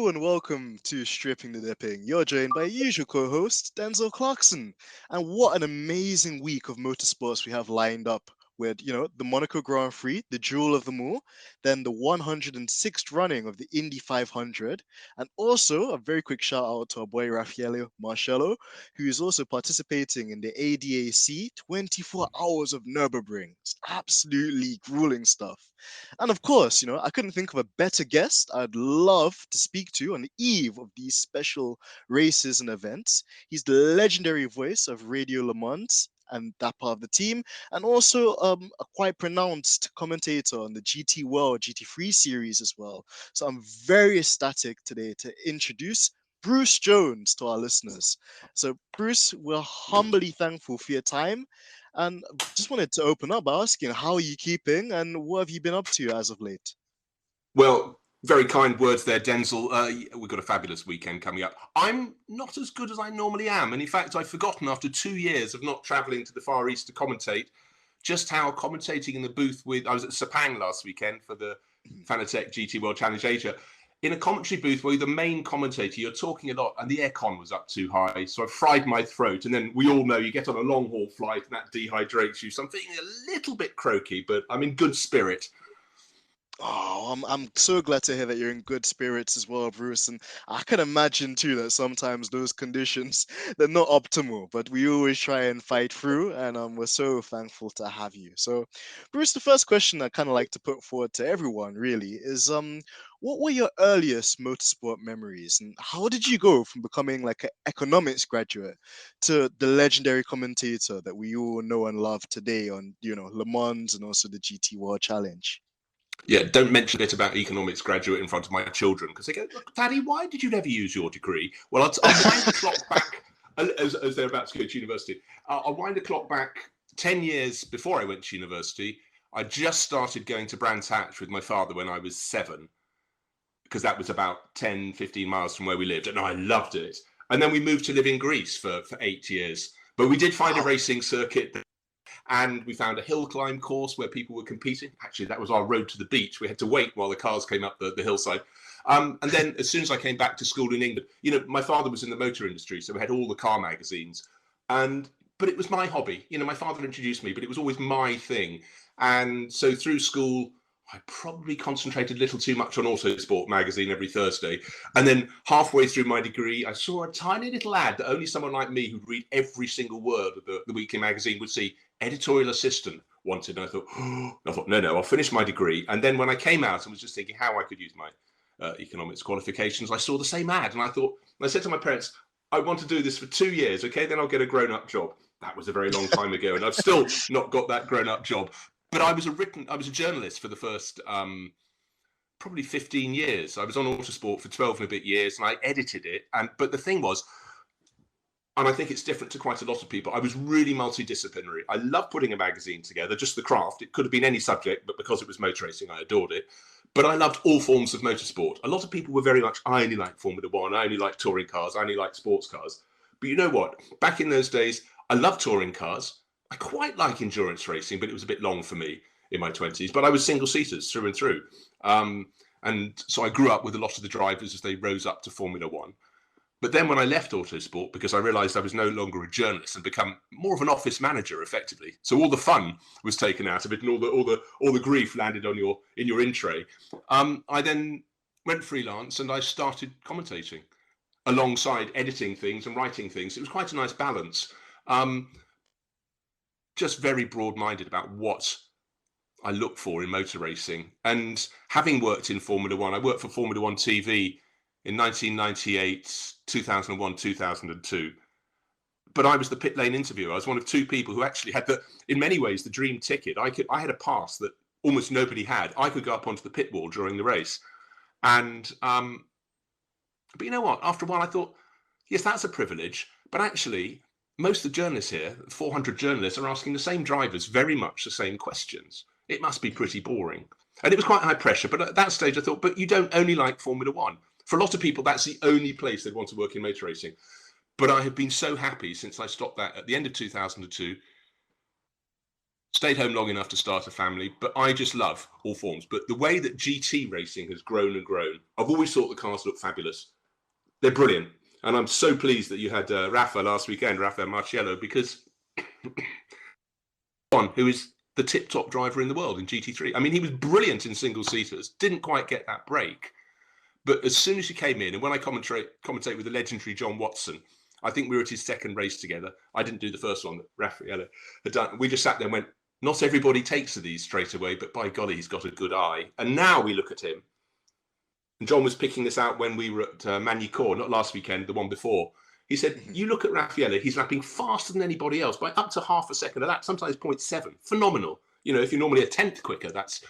and welcome to Stripping the Dipping. You're joined by your usual co-host, Denzel Clarkson. And what an amazing week of motorsports we have lined up with, the Monaco Grand Prix, the jewel of them all, then the 106th running of the Indy 500, and also a very quick shout out to our boy Raffaele Marcello, who is also participating in the ADAC 24 hours of Nürburgring. It's absolutely grueling stuff. And of course, I couldn't think of a better guest I'd love to speak to on the eve of these special races and events. He's the legendary voice of Radio Le Mans and that part of the team, and also a quite pronounced commentator on the GT World GT3 series as well. So I'm very ecstatic today to introduce Bruce Jones to our listeners. So Bruce, we're humbly thankful for your time, and just wanted to open up by asking, how are you keeping and what have you been up to as of late? Well, very kind words there, Denzel. We've got a fabulous weekend coming up. I'm not as good as I normally am. And in fact, I've forgotten after 2 years of not travelling to the Far East to commentate, just how commentating in the booth I was at Sepang last weekend for the Fanatec GT World Challenge Asia. In a commentary booth where you're the main commentator, you're talking a lot and the aircon was up too high. So I fried my throat. And then we all know you get on a long haul flight and that dehydrates you. So I'm feeling a little bit croaky, but I'm in good spirit. Oh, I'm so glad to hear that you're in good spirits as well, Bruce. And I can imagine too that sometimes those conditions, they're not optimal, but we always try and fight through. And we're so thankful to have you. So, Bruce, the first question I kind of like to put forward to everyone really is what were your earliest motorsport memories, and how did you go from becoming like an economics graduate to the legendary commentator that we all know and love today on Le Mans and also the GT World Challenge? Yeah, don't mention it about economics graduate in front of my children because they go, "Look, Daddy, why did you never use your degree?" Well, I'll wind the clock back as they're about to go to university. I'll wind the clock back 10 years before I went to university. I just started going to Brands Hatch with my father when I was 7 because that was about 10, 15 miles from where we lived. And I loved it. And then we moved to live in Greece for 8 years. But we did find a racing circuit. And we found a hill climb course where people were competing. Actually, that was our road to the beach. We had to wait while the cars came up the hillside. And then as soon as I came back to school in England, my father was in the motor industry, so we had all the car magazines. But it was my hobby. My father introduced me, but it was always my thing. And so through school, I probably concentrated a little too much on Autosport magazine every Thursday. And then halfway through my degree, I saw a tiny little ad that only someone like me who'd read every single word of the weekly magazine would see. Editorial assistant wanted. And I thought, no, I'll finish my degree. And then when I came out and was just thinking how I could use my economics qualifications, I saw the same ad. And I said to my parents, I want to do this for 2 years. Okay, then I'll get a grown-up job. That was a very long time ago. And I've still not got that grown-up job. But I was a journalist for the first probably 15 years. I was on Autosport for 12 and a bit years, and I edited it. But the thing was, and I think it's different to quite a lot of people, I was really multidisciplinary. I loved putting a magazine together, just the craft. It could have been any subject, but because it was motor racing, I adored it. But I loved all forms of motorsport. A lot of people were very much, I only like Formula One, I only like touring cars, I only like sports cars. But you know what? Back in those days, I loved touring cars. I quite like endurance racing, but it was a bit long for me in my 20s. But I was single-seaters through and through. And so I grew up with a lot of the drivers as they rose up to Formula One. But then when I left Autosport, because I realised I was no longer a journalist and become more of an office manager, effectively. So all the fun was taken out of it, and all the grief landed on in your in tray. I then went freelance and I started commentating alongside editing things and writing things. It was quite a nice balance. Just very broad-minded about what I look for in motor racing. And having worked in Formula One, I worked for Formula One TV in 1998, 2001, 2002. But I was the pit lane interviewer. I was one of 2 people who actually had in many ways, the dream ticket. I had a pass that almost nobody had. I could go up onto the pit wall during the race. And, but you know what? After a while, I thought, yes, that's a privilege. But actually, most of the journalists here, 400 journalists, are asking the same drivers very much the same questions. It must be pretty boring. And it was quite high pressure. But at that stage, I thought, but you don't only like Formula One. For a lot of people, that's the only place they'd want to work in motor racing. But I have been so happy since I stopped that at the end of 2002 Stayed home long enough to start a family, but I just love all forms. But the way that GT racing has grown and grown, I've always thought the cars look fabulous. They're brilliant. And I'm so pleased that you had Rafa last weekend, Rafa Marciello, because who is the tip-top driver in the world in GT3. I mean, he was brilliant in single-seaters, didn't quite get that break. But as soon as he came in, and when I commentate with the legendary John Watson, I think we were at his second race together. I didn't do the first one that Raffaello had done. We just sat there and went, not everybody takes to these straight away, but by golly, he's got a good eye. And now we look at him. And John was picking this out when we were at Magny-Cours, not last weekend, the one before. He said, you look at Raffaello, he's lapping faster than anybody else by up to half a second of that, sometimes 0.7. Phenomenal. You know, if you're normally a tenth quicker, that's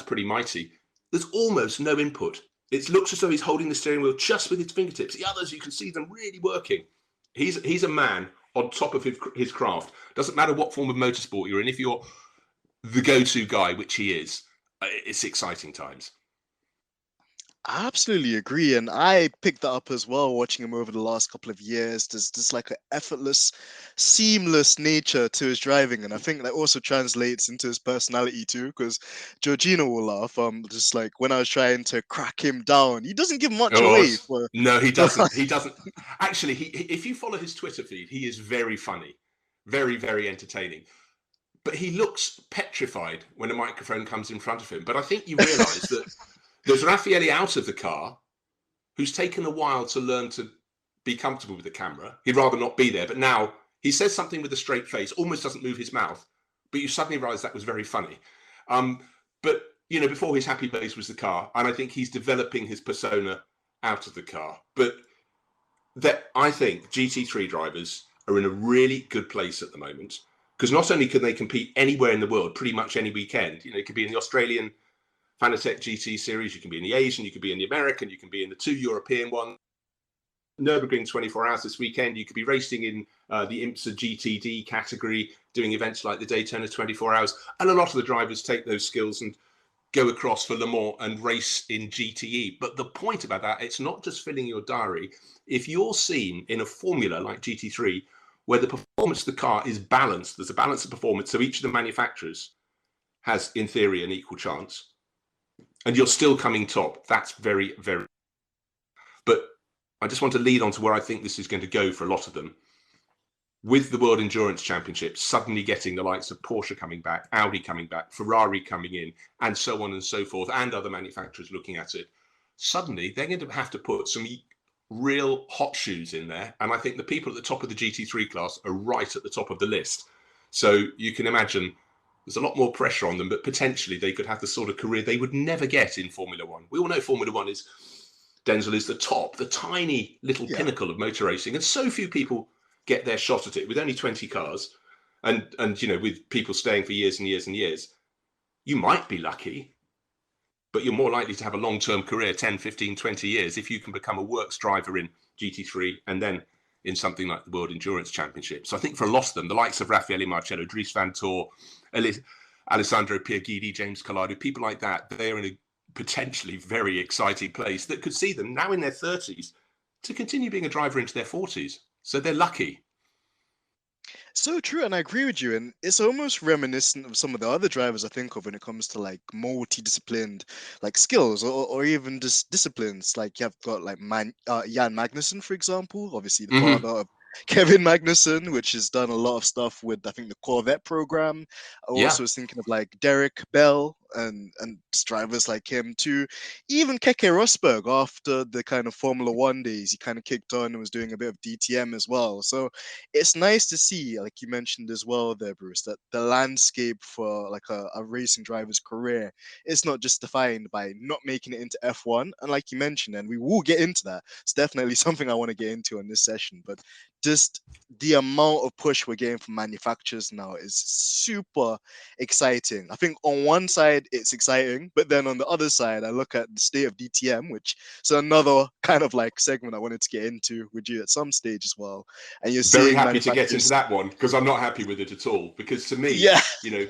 pretty mighty. There's almost no input. It looks as though he's holding the steering wheel just with his fingertips. The others, you can see them really working. He's a man on top of his craft. Doesn't matter what form of motorsport you're in. If you're the go-to guy, which he is, it's exciting times. I absolutely agree, and I picked that up as well watching him over the last couple of years. There's just like an effortless, seamless nature to his driving, and I think that also translates into his personality too, because Georgina will laugh. Just like when I was trying to crack him down, he doesn't give much away. No, he doesn't. He doesn't. Actually, if you follow his Twitter feed, he is very funny, very, very entertaining. But he looks petrified when a microphone comes in front of him. But I think you realise that there's Raffaele out of the car, who's taken a while to learn to be comfortable with the camera. He'd rather not be there, but now he says something with a straight face, almost doesn't move his mouth, but you suddenly realise that was very funny. But, you know, before his happy place was the car, and I think he's developing his persona out of the car. But that I think GT3 drivers are in a really good place at the moment, because not only can they compete anywhere in the world, pretty much any weekend, you know, it could be in the Australian Fanatec GT series, you can be in the Asian, you could be in the American, you can be in the 2 European ones. Nürburgring 24 hours this weekend, you could be racing in the IMSA GTD category, doing events like the Daytona 24 hours. And a lot of the drivers take those skills and go across for Le Mans and race in GTE. But the point about that, it's not just filling your diary. If you're seen in a formula like GT3, where the performance of the car is balanced, there's a balance of performance, so each of the manufacturers has, in theory, an equal chance, and you're still coming top, that's very, very... But I just want to lead on to where I think this is going to go for a lot of them. With the World Endurance Championship suddenly getting the likes of Porsche coming back, Audi coming back, Ferrari coming in, and so on and so forth, and other manufacturers looking at it, suddenly they're going to have to put some real hot shoes in there. And I think the people at the top of the GT3 class are right at the top of the list. So you can imagine there's a lot more pressure on them, but potentially they could have the sort of career they would never get in Formula One. We all know Formula One is, Denzel is the top, the tiny little pinnacle of motor racing. And so few people get their shot at it with only 20 cars. And you know, with people staying for years and years and years, you might be lucky, but you're more likely to have a long-term career, 10, 15, 20 years, if you can become a works driver in GT3 and then in something like the World Endurance Championship. So I think for a lot of them, the likes of Raffaele Marciello, Dries Van Toor, Alessandro Pierguidi, James Collado, people like that, they're in a potentially very exciting place that could see them now in their 30s to continue being a driver into their 40s. So they're lucky. So true, and I agree with you. And it's almost reminiscent of some of the other drivers I think of when it comes to like multi-disciplined like skills or even just disciplines. Like you've got like Jan Magnussen, for example, obviously the father of Kevin Magnussen, which has done a lot of stuff with I think the Corvette program. I also was thinking of like Derek Bell and just drivers like him too. Even Keke Rosberg, after the kind of Formula One days, he kind of kicked on and was doing a bit of DTM as well. So it's nice to see, like you mentioned as well there, Bruce, that the landscape for like a racing driver's career is not just defined by not making it into F1. And like you mentioned, and we will get into that, it's definitely something I want to get into in this session, but just the amount of push we're getting from manufacturers now is super exciting. I think on one side it's exciting, but then on the other side I look at the state of DTM, which is another kind of like segment I wanted to get into with you at some stage as well. And you're very happy to get into that one, because I'm not happy with it at all. Because to me, you know,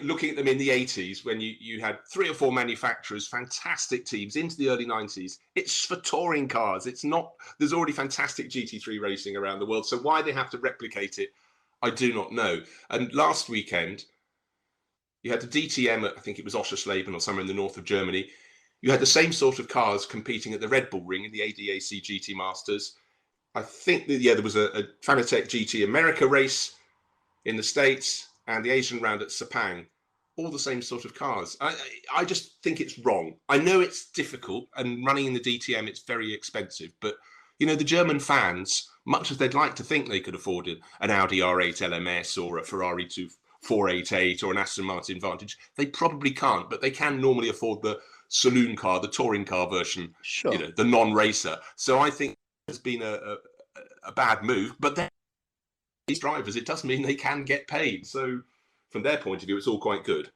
looking at them in the 80s when you had 3 or 4 manufacturers, fantastic teams into the early 90s, it's for touring cars. It's not, there's already fantastic GT3 racing around the world. So why they have to replicate it, I do not know. And last weekend, You had the DTM at, I think it was Oschersleben or somewhere in the north of Germany. You had the same sort of cars competing at the Red Bull Ring in the ADAC GT Masters. I think that, yeah, there was a Fanatec GT America race in the States and the Asian round at Sepang. All the same sort of cars. I just think it's wrong. I know it's difficult, and running in the DTM, it's very expensive. But, you know, the German fans, much as they'd like to think they could afford an Audi R8 LMS or a Ferrari 488 or an Aston Martin Vantage, they probably can't. But they can normally afford the saloon car, the touring car version, Sure. you know, the non-racer. So I think it's been a bad move. But then these drivers, it does mean they can get paid. So from their point of view, it's all quite good.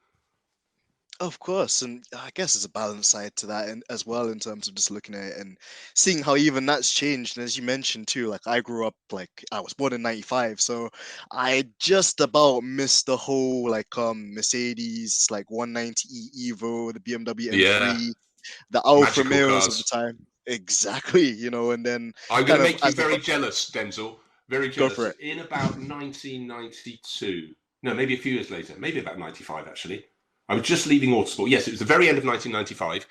Of course, and I guess there's a balance side to that, and as well in terms of just looking at it and seeing how even that's changed. And as you mentioned too, like I grew up, like I was born in '95, so I just about missed the whole like Mercedes like 190e Evo, the BMW Yeah, M3, the Alfa magical Romeos of the cars. time. Exactly, you know, and then I'm going kind to of make you as I very got, jealous, Denzel. Very go jealous. for it. In about 1992, no, maybe a few years later, maybe about 95 actually. I was just leaving Autosport. Yes, it was the very end of 1995,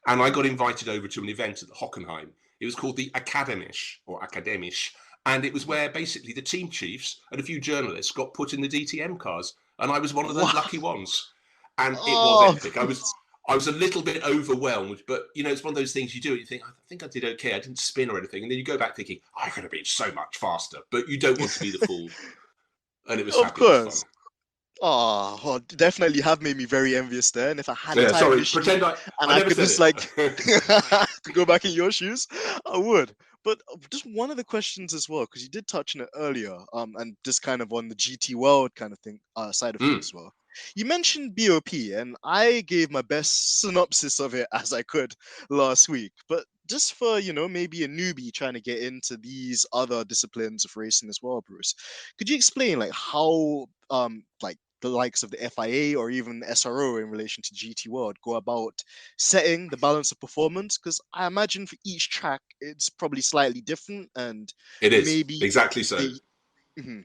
and I got invited over to an event at the Hockenheim. It was called the Akademisch or Akademisch, and it was where basically the team chiefs and a few journalists got put in the DTM cars, and I was one of those Wow. lucky ones. And it was Oh, epic. I was a little bit overwhelmed, but you know, it's one of those things you do. You think, I think I did okay. I didn't spin or anything, and then you go back thinking, I could have been so much faster. But you don't want to be the fool. And it was of fabulous fun. course. Oh, well, definitely have made me very envious there. And if I had So a yeah, time sorry. machine Pretend and I I never could said just like it. go back in your shoes, I would. But just one of the questions as well, because you did touch on it earlier, and just kind of on the GT world kind of thing, side of things Mm, as well. You mentioned BOP, and I gave my best synopsis of it as I could last week. But just for, you know, maybe a newbie trying to get into these other disciplines of racing as well, Bruce, could you explain like how like the likes of the FIA or even SRO in relation to GT World go about setting the balance of performance? Because I imagine for each track it's probably slightly different, and it is maybe exactly so. they. Mhm.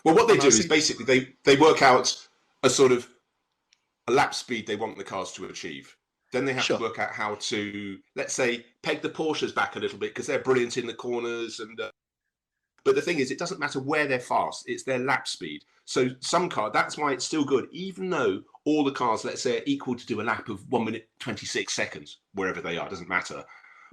Well, what they And I do was is thinking, basically they work out a sort of a lap speed they want the cars to achieve. Then they have to sure, work out how to, let's say, peg the Porsches back a little bit because they're brilliant in the corners. And but the thing is, it doesn't matter where they're fast; it's their lap speed. So some car, that's why it's still good, even though all the cars, let's say, are equal to do a lap of 1 minute 26 seconds wherever they are. Doesn't matter.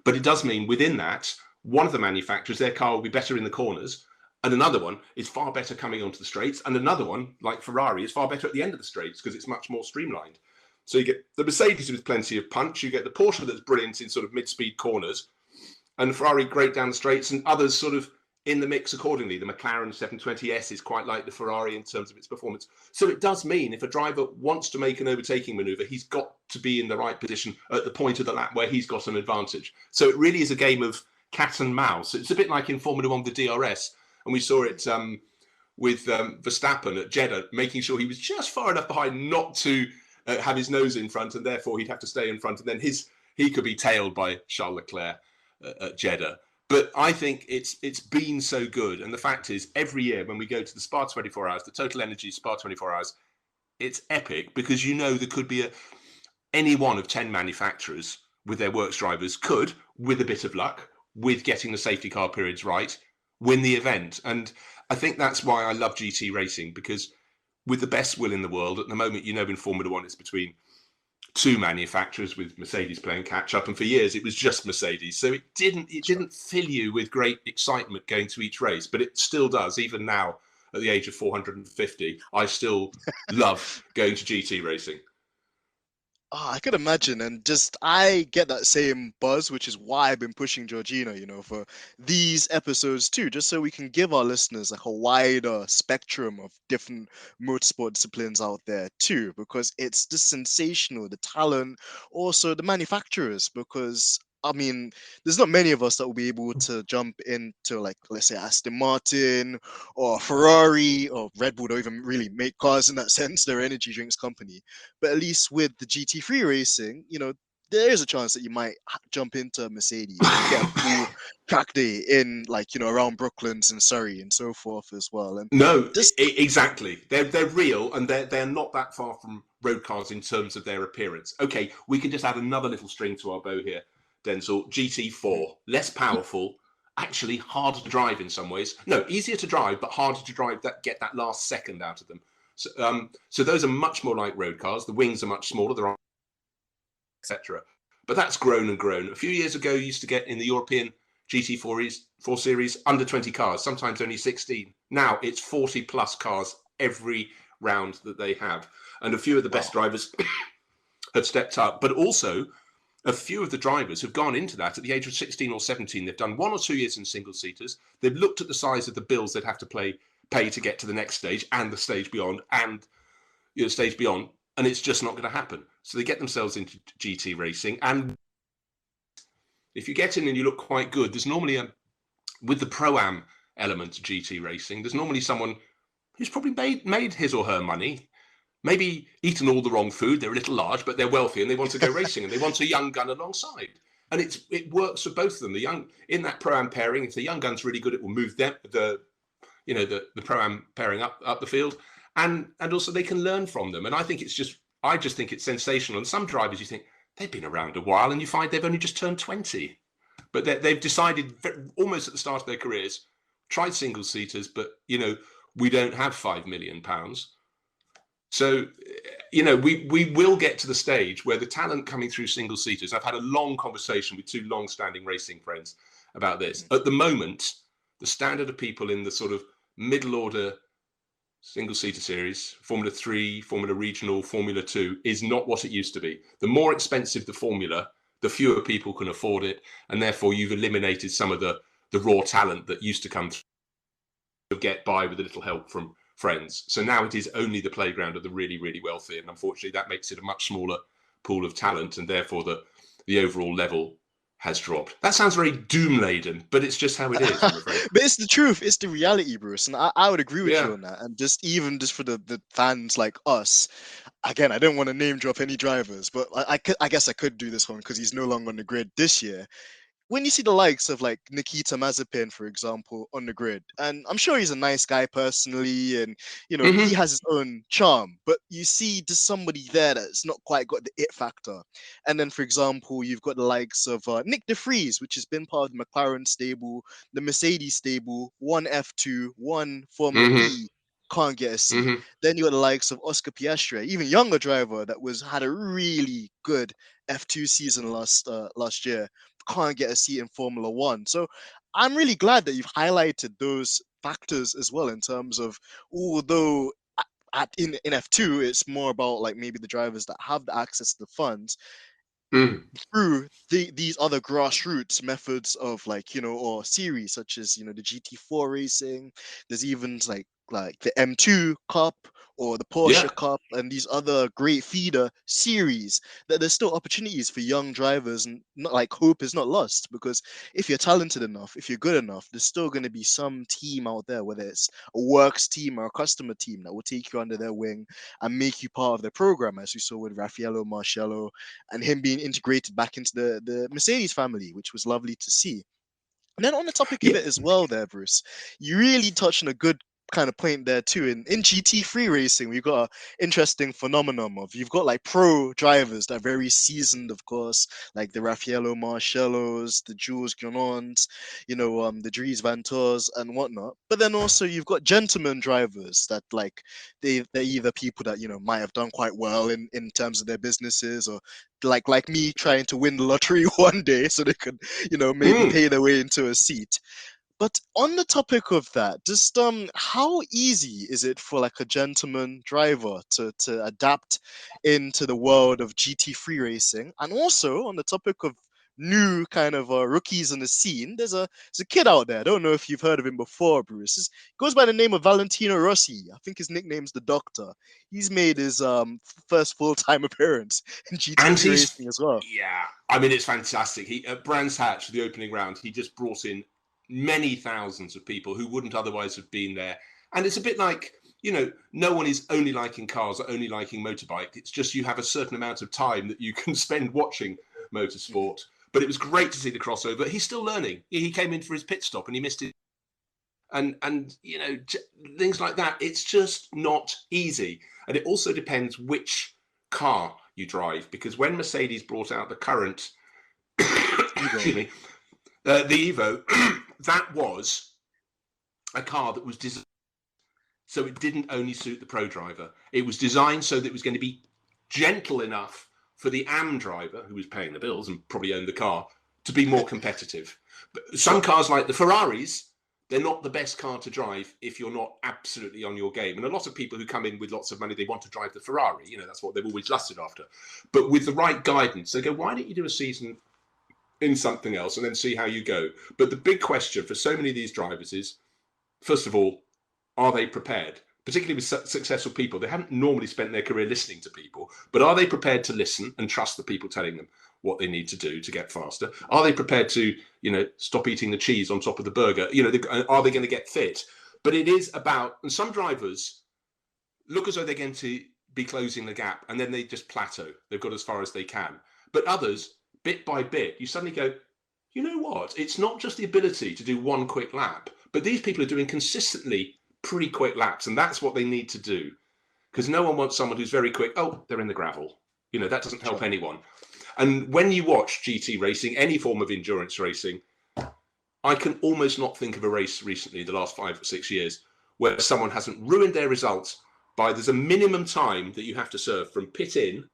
But it does mean within that, one of the manufacturers, their car will be better in the corners, and another one is far better coming onto the straights, and another one, like Ferrari, is far better at the end of the straights because it's much more streamlined. So you get the Mercedes with plenty of punch, you get the Porsche that's brilliant in sort of mid-speed corners, and the Ferrari great down the straights, and others sort of in the mix accordingly. The McLaren 720S is quite like the Ferrari in terms of its performance. So it does mean if a driver wants to make an overtaking maneuver, he's got to be in the right position at the point of the lap where he's got an advantage. So it really is a game of cat and mouse. It's a bit like in Formula One, the DRS, and we saw it with Verstappen at Jeddah, making sure he was just far enough behind not to have his nose in front, and therefore he'd have to stay in front, and then he could be tailed by Charles Leclerc at Jeddah. But I think it's been so good, and the fact is, every year when we go to the Spa 24 Hours, the Total Energy Spa 24 Hours, it's epic because you know there could be any one of 10 manufacturers with their works drivers could, with a bit of luck, with getting the safety car periods right, win the event. And I think that's why I love GT racing, because with the best will in the world, at the moment, you know, in Formula One, it's between two manufacturers with Mercedes playing catch up, and for years it was just Mercedes. So it didn't fill you with great excitement going to each race, but it still does. Even now, at the age of 450, I still love going to GT racing. oh, I could imagine, and just I get that same buzz, which is why I've been pushing Georgina, you know, for these episodes too, just so we can give our listeners like a wider spectrum of different motorsport disciplines out there too, because it's just sensational, the talent, also the manufacturers, because I mean, there's not many of us that will be able to jump into like, let's say, Aston Martin or Ferrari or Red Bull don't even really make cars in that sense. They're an energy drinks company, but at least with the GT3 racing, you know, there is a chance that you might jump into a Mercedes and get a full track day in, like, around Brooklands and Surrey and so forth as well. And No, just exactly. They're real, and they're not that far from road cars in terms of their appearance. Okay, we can just add another little string to our bow here, Denzel. GT4, less powerful, actually harder to drive in some ways. No, easier to drive, but harder to drive. Get that last second out of them. So those are much more like road cars. The wings are much smaller. They're etc. But that's grown and grown. A few years ago, you used to get in the European GT4 series under 20 cars, sometimes only 16. Now it's 40 plus cars every round that they have. And a few of the best drivers have stepped up, but also a few of the drivers have gone into that at the age of 16 or 17. They've done 1 or 2 years in single seaters. They've looked at the size of the bills they'd have to pay to get to the next stage and the stage beyond and stage beyond. And it's just not going to happen. So they get themselves into GT racing. And if you get in and you look quite good, there's normally with the Pro-Am element to GT racing, there's normally someone who's probably made his or her money, maybe eaten all the wrong food. They're a little large, but they're wealthy and they want to go racing and they want a young gun alongside. And it works for both of them. In that Pro-Am pairing, if the young gun's really good, it will move them, the Pro-Am pairing up the field. And also they can learn from them. And I just think it's sensational. And some drivers, you think they've been around a while and you find they've only just turned 20. But they've decided almost at the start of their careers, tried single seaters, but, we don't have £5 million. So, we will get to the stage where the talent coming through single seaters. I've had a long conversation with 2 long-standing racing friends about this. At the moment, the standard of people in the sort of middle order single-seater series, Formula 3, Formula Regional, Formula 2, is not what it used to be. The more expensive the formula, the fewer people can afford it, and therefore you've eliminated some of the raw talent that used to come through to get by with a little help from friends. So now it is only the playground of the really, really wealthy, and unfortunately that makes it a much smaller pool of talent, and therefore the overall level has dropped. That sounds very doom-laden, but it's just how it is, I'm afraid. But it's the truth. It's the reality, Bruce. And I would agree with you on that. And just for the fans like us, again, I don't want to name drop any drivers, but I guess I could do this one because he's no longer on the grid this year. When you see the likes of like Nikita Mazepin, for example, on the grid, and I'm sure he's a nice guy personally, and he has his own charm, but you see just somebody there that's not quite got the it factor. And then, for example, you've got the likes of Nick de Vries, which has been part of the McLaren stable, the Mercedes stable, one F2, one Formula E, can't get a seat. Then you got the likes of Oscar Piastri, even younger driver that had a really good F2 season last year, can't get a seat in Formula One. So I'm really glad that you've highlighted those factors as well, in terms of, although in F2 it's more about like maybe the drivers that have the access to the funds through these other grassroots methods of or series such as the GT4 racing. There's even like the M2 Cup or the Porsche Cup and these other great feeder series, that there's still opportunities for young drivers, and not like hope is not lost, because if you're talented enough, if you're good enough, there's still going to be some team out there, whether it's a works team or a customer team, that will take you under their wing and make you part of their program, as we saw with Raffaello Marcello and him being integrated back into the Mercedes family, which was lovely to see. And then on the topic of it as well there, Bruce, you really touched on a good kind of point there too. In GT3 racing, we've got an interesting phenomenon of, you've got like pro drivers that are very seasoned, of course, like the Raffaello Marcellos, the Jules Grenons, the Dries Vanteurs and whatnot. But then also you've got gentleman drivers that they're either people that might have done quite well in terms of their businesses, or like me trying to win the lottery one day so they could maybe pay their way into a seat. But on the topic of that, just how easy is it for like a gentleman driver to adapt into the world of GT3 racing? And also on the topic of new kind of rookies in the scene, there's a kid out there. I don't know if you've heard of him before, Bruce. He goes by the name of Valentino Rossi. I think his nickname's the Doctor. He's made his first full-time appearance in GT3 racing as well. Yeah, I mean, it's fantastic. He at Brands Hatch, the opening round, he just brought in many thousands of people who wouldn't otherwise have been there. And it's a bit like, no one is only liking cars or only liking motorbike. It's just you have a certain amount of time that you can spend watching motorsport. But it was great to see the crossover. He's still learning. He came in for his pit stop and he missed it. And you know, things like that. It's just not easy. And it also depends which car you drive, because when Mercedes brought out the current, excuse me, the Evo, that was a car that was designed so it didn't only suit the pro driver. It was designed so that it was going to be gentle enough for the AM driver, who was paying the bills and probably owned the car, to be more competitive. But some cars like the Ferraris, they're not the best car to drive if you're not absolutely on your game. And a lot of people who come in with lots of money, they want to drive the Ferrari. You know, that's what they've always lusted after. But with the right guidance, they go, why don't you do a season in something else and then see how you go? But the big question for so many of these drivers is, first of all, are they prepared? Particularly with successful people, they haven't normally spent their career listening to people, but are they prepared to listen and trust the people telling them what they need to do to get faster? Are they prepared to, you know, stop eating the cheese on top of the burger? You know, are they going to get fit? But it is about, and some drivers look as though they're going to be closing the gap and then they just plateau. They've got as far as they can. But others, bit by bit, you suddenly go, you know what? It's not just the ability to do one quick lap, but these people are doing consistently pretty quick laps, and that's what they need to do, because no one wants someone who's very quick. Oh, they're in the gravel. You know, that doesn't help anyone. And when you watch GT racing, any form of endurance racing, I can almost not think of a race recently, the last 5 or 6 years, where someone hasn't ruined their results by, there's a minimum time that you have to serve from pit in,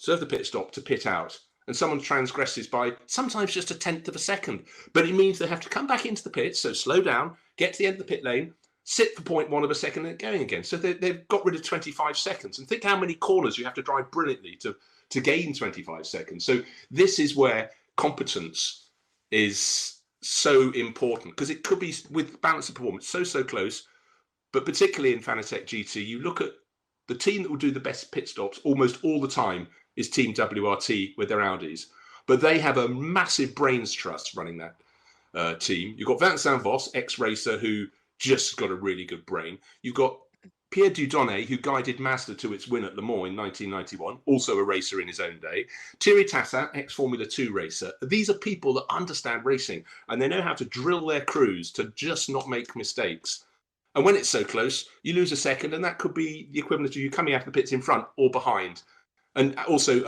serve the pit stop, to pit out. And someone transgresses by sometimes just 1/10 of a second. But it means they have to come back into the pit, so slow down, get to the end of the pit lane, sit for 0.1 of a second and going again. So they've got rid of 25 seconds. And think how many corners you have to drive brilliantly to gain 25 seconds. So this is where competence is so important, because it could be, with balance of performance, so close. But particularly in Fanatec GT, you look at the team that will do the best pit stops almost all the time is Team WRT with their Audis. But they have a massive brains trust running that team. You've got Vincent Voss, ex-racer, who just got a really good brain. You've got Pierre Dieudonné, who guided Mazda to its win at Le Mans in 1991, also a racer in his own day. Thierry Tassin, ex-Formula 2 racer. These are people that understand racing, and they know how to drill their crews to just not make mistakes. And when it's so close, you lose a second, and that could be the equivalent of you coming out of the pits in front or behind. And also,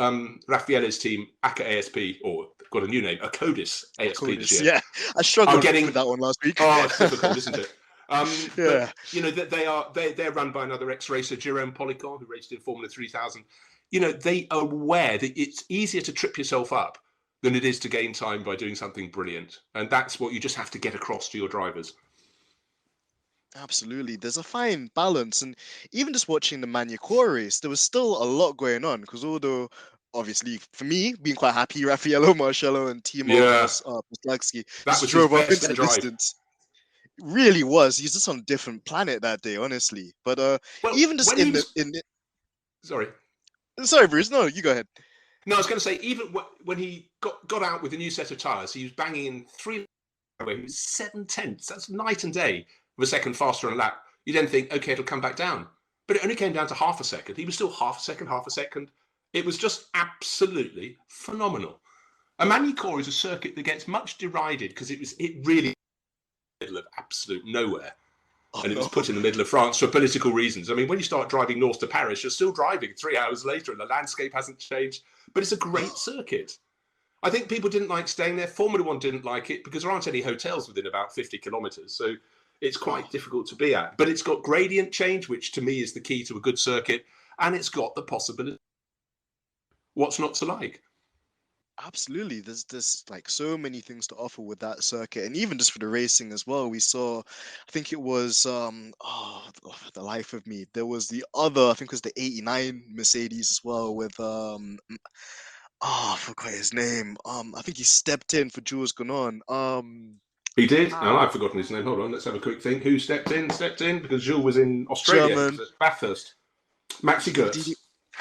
Raffaele's team, ACA ASP, or got a new name, Acodis ASP this year. Yeah, I struggled with that one last week. Oh, it's difficult, isn't it? Yeah. But, you know, they're run by another ex-racer, Jérôme Policon, who raced in Formula 3000. You know, they are aware that it's easier to trip yourself up than it is to gain time by doing something brilliant. And that's what you just have to get across to your drivers. Absolutely. There's a fine balance. And even just watching the Magny-Cours race, there was still a lot going on, because although, obviously, for me, being quite happy, Raffaello Marcello and Timo Poslagski that was drove his up best into the drive. distance. Really was. He's just on a different planet that day, honestly. But Well, even just when Sorry, Bruce. No, you go ahead. No, I was going to say, even when he got out with a new set of tyres, he was banging in 3 away. He was 7/10. That's night and day of a second faster on a lap. You then think, okay, it'll come back down. But it only came down to half a second. He was still half a second. It was just absolutely phenomenal. A Magny-Cours is a circuit that gets much derided because it really middle of absolute nowhere. And it was put in the middle of France for political reasons. I mean, when you start driving north to Paris, you're still driving 3 hours later and the landscape hasn't changed. But it's a great circuit. I think people didn't like staying there. Formula One didn't like it because there aren't any hotels within about 50 kilometres. So it's quite difficult to be at. But it's got gradient change, which to me is the key to a good circuit. And it's got the possibility. What's not to like? Absolutely. There's like so many things to offer with that circuit, and even just for the racing as well. We saw, I think it was the life of me. There was the other, I think it was the '89 Mercedes as well with I forgot his name. I think he stepped in for Jules Gounon. He did? Oh, I've forgotten his name. Hold on, let's have a quick think. Who stepped in? Because Jules was in Australia, German. Bathurst. Maxi Gertz.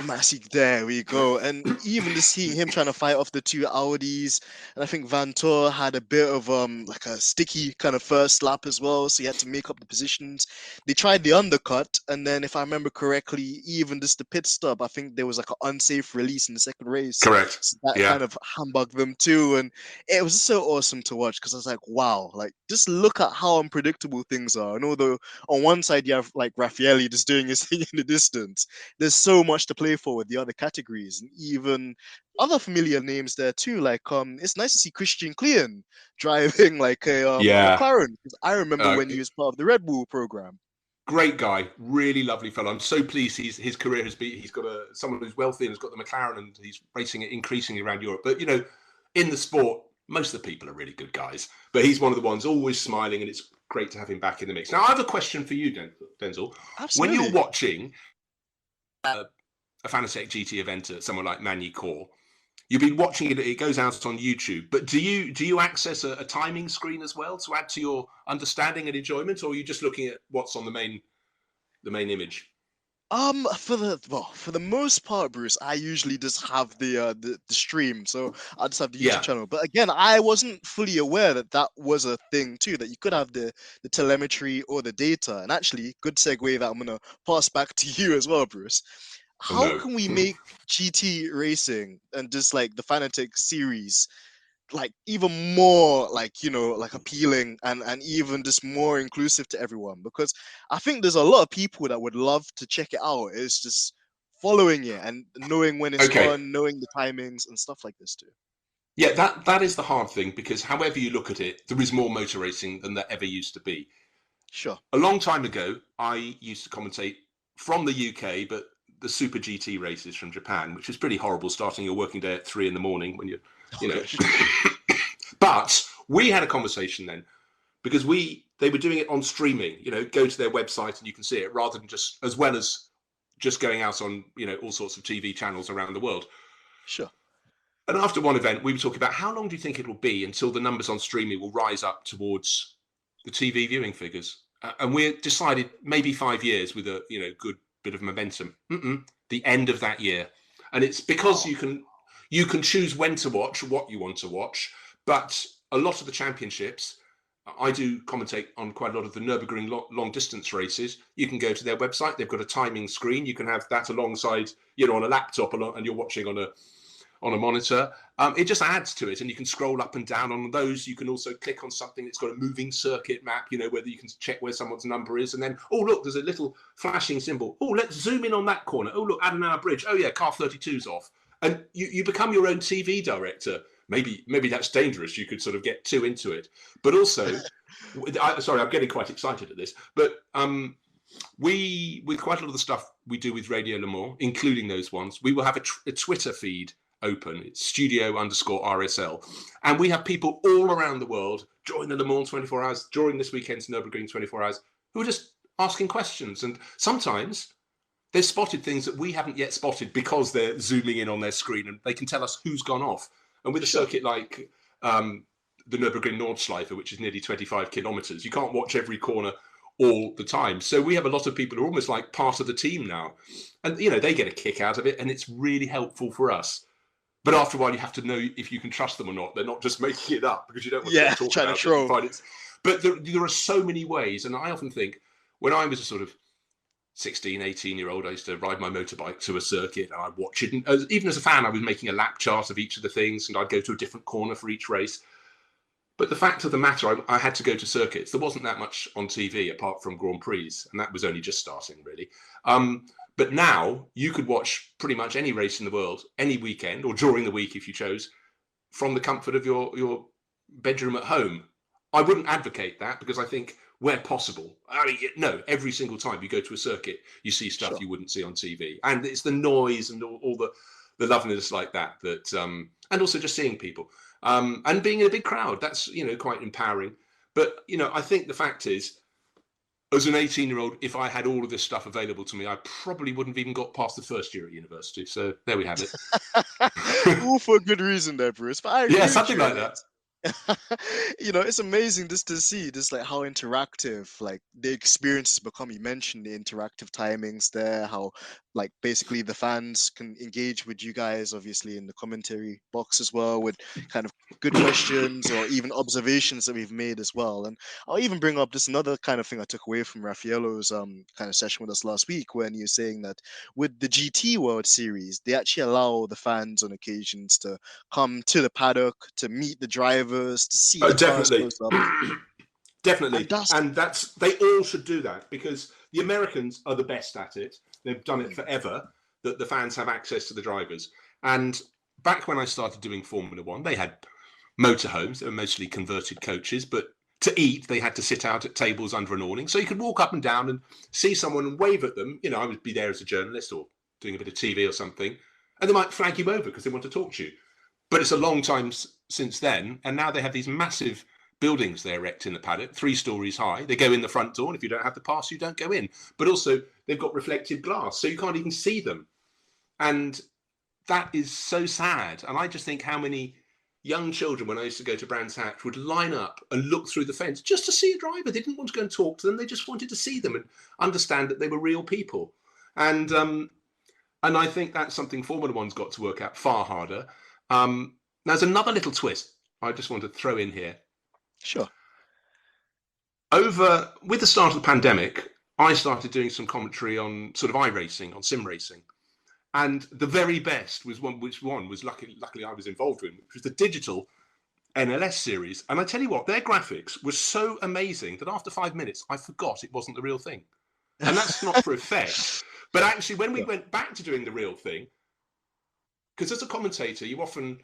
Massey, there we go. And even just seeing him trying to fight off the two Audis, and I think Vantor had a bit of like a sticky kind of first lap as well, so he had to make up the positions. They tried the undercut, and then if I remember correctly, even just the pit stop, I think there was like an unsafe release in the second race, Correct. so that Yeah. kind of humbugged them too. And it was so awesome to watch because I was like, wow, like just look at how unpredictable things are. And although on one side you have like Raffaelli just doing his thing in the distance, there's so much to play for with the other categories and even other familiar names there too. Like it's nice to see Christian Klein driving like a Yeah. McLaren, because I remember when he was part of the Red Bull program. Great guy, really lovely fellow. I'm so pleased his career has been. He's got someone who's wealthy and has got the McLaren, and he's racing it increasingly around Europe. But in the sport, most of the people are really good guys. But he's one of the ones always smiling, and it's great to have him back in the mix. Now, I have a question for you, Denzel. Absolutely. When you're watching a Fanatec GT event at somewhere like Magny-Cours, you've been watching it. It goes out on YouTube. But do you access a timing screen as well to add to your understanding and enjoyment, or are you just looking at what's on the main image? For the most part, Bruce, I usually just have the stream, so I just have the YouTube channel. But again, I wasn't fully aware that was a thing too, that you could have the telemetry or the data. And actually, good segue that I'm gonna pass back to you as well, Bruce. How can we make GT racing and just like the Fanatec series like even more like like appealing and even just more inclusive to everyone? Because I think there's a lot of people that would love to check it out. It's just following it and knowing when it's on, knowing the timings and stuff like this too. Yeah, that is the hard thing, because however you look at it, there is more motor racing than there ever used to be. Sure. A long time ago, I used to commentate from the UK, but the Super GT races from Japan, which was pretty horrible, starting your working day at 3 a.m. when you're. But we had a conversation then, because they were doing it on streaming. Go to their website and you can see it, rather than as well as just going out on all sorts of TV channels around the world. Sure. And after one event, we were talking about how long do you think it will be until the numbers on streaming will rise up towards the TV viewing figures? And we decided maybe 5 years with a good bit of momentum. The end of that year. And it's because you can choose when to watch, what you want to watch. But a lot of the championships, I do commentate on quite a lot of the Nürburgring long distance races. You can go to their website. They've got a timing screen. You can have that alongside, on a laptop, and you're watching on a monitor. It just adds to it, and you can scroll up and down on those. You can also click on something that's got a moving circuit map, whether you can check where someone's number is, and then, oh, look, there's a little flashing symbol. Oh, let's zoom in on that corner. Oh, look, Adenauer Bridge. Oh, yeah, car 32's off. And you become your own TV director. Maybe that's dangerous. You could sort of get too into it. But also, sorry, I'm getting quite excited at this, but with quite a lot of the stuff we do with Radio Le Mans, including those ones, we will have a Twitter feed open. It's studio_RSL. And we have people all around the world during the Le Mans 24 hours, during this weekend's Nürburgring 24 hours, who are just asking questions. And sometimes they've spotted things that we haven't yet spotted because they're zooming in on their screen, and they can tell us who's gone off. And with a circuit like the Nürburgring Nordschleife, which is nearly 25 kilometers, you can't watch every corner all the time. So we have a lot of people who are almost like part of the team now. And, they get a kick out of it, and it's really helpful for us. But after a while, you have to know if you can trust them or not. They're not just making it up, because you don't want to talk about it. But there are so many ways. And I often think, when I was a sort of 16, 18-year-old, I used to ride my motorbike to a circuit, and I'd watch it. And even as a fan, I was making a lap chart of each of the things, and I'd go to a different corner for each race. But the fact of the matter, I had to go to circuits. There wasn't that much on TV apart from Grand Prix, and that was only just starting, really. But now you could watch pretty much any race in the world, any weekend, or during the week if you chose, from the comfort of your bedroom at home. I wouldn't advocate that, because I think where possible, every single time you go to a circuit, you see stuff you wouldn't see on TV. And it's the noise and all the loveliness like that, and also just seeing people. And being in a big crowd, that's, quite empowering. But, I think the fact is, as an 18-year-old, if I had all of this stuff available to me, I probably wouldn't have even got past the first year at university. So there we have it. All for a good reason there, Bruce. But I agree something like that. It's amazing just to see just like how interactive like the experience has become. You mentioned the interactive timings there, how like basically the fans can engage with you guys, obviously in the commentary box as well, with kind of good questions or even observations that we've made as well. And I'll even bring up just another kind of thing I took away from Raffaello's kind of session with us last week, when you're saying that with the GT World Series, they actually allow the fans on occasions to come to the paddock to meet the drivers, to see Oh, the cars definitely. close up. Definitely. That's And they all should do that, because the Americans are the best at it. They've done it forever, that the fans have access to the drivers. And back when I started doing Formula One, they had motorhomes. They were mostly converted coaches, but to eat, they had to sit out at tables under an awning. So you could walk up and down and see someone and wave at them. You know, I would be there as a journalist or doing a bit of TV or something, and they might flag you over because they want to talk to you. But it's a long time since then, and now they have these massive buildings they erect in the paddock, 3 stories high. They go in the front door, and if you don't have the pass, you don't go in. But also, they've got reflective glass, so you can't even see them. And that is so sad. And I just think how many young children, when I used to go to Brands Hatch, would line up and look through the fence just to see a driver. They didn't want to go and talk to them. They just wanted to see them and understand that they were real people. And I think that's something Formula One's got to work out far harder. There's another little twist I just want to throw in here. sure. With the start of the pandemic, I started doing some commentary on sort of iRacing, on sim racing. And the very best was one was luckily I was involved in, which was the digital NLS series. And I tell you what, their graphics were so amazing that after 5 minutes, I forgot it wasn't the real thing. And that's not for effect. But actually, when we went back to doing the real thing, because as a commentator, you often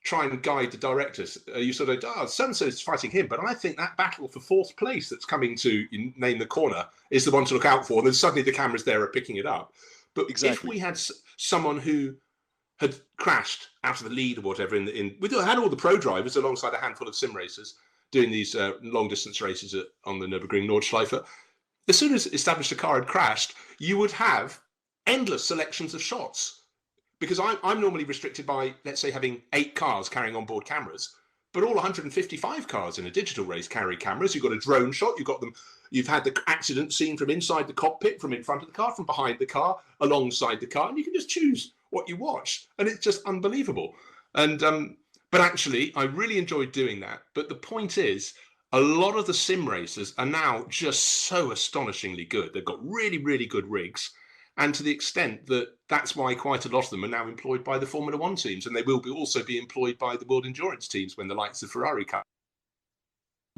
try and guide the directors. You sort of, so-and-so is fighting him, but I think that battle for 4th place that's coming to name the corner is the one to look out for. And then suddenly the cameras there are picking it up. But if we had someone who had crashed out of the lead or whatever, we had all the pro drivers alongside a handful of sim racers doing these long distance races on the Nürburgring Nordschleife. As soon as established a car had crashed, you would have endless selections of shots. Because I'm normally restricted by, let's say, having 8 cars carrying onboard cameras, but all 155 cars in a digital race carry cameras. You've got a drone shot. You've had the accident seen from inside the cockpit, from in front of the car, from behind the car, alongside the car, and you can just choose what you watch, and it's just unbelievable. And but actually, I really enjoyed doing that. But the point is, a lot of the sim racers are now just so astonishingly good. They've got really, really good rigs. And to the extent that that's why quite a lot of them are now employed by the Formula One teams, and they will also be employed by the World Endurance teams when the likes of Ferrari come.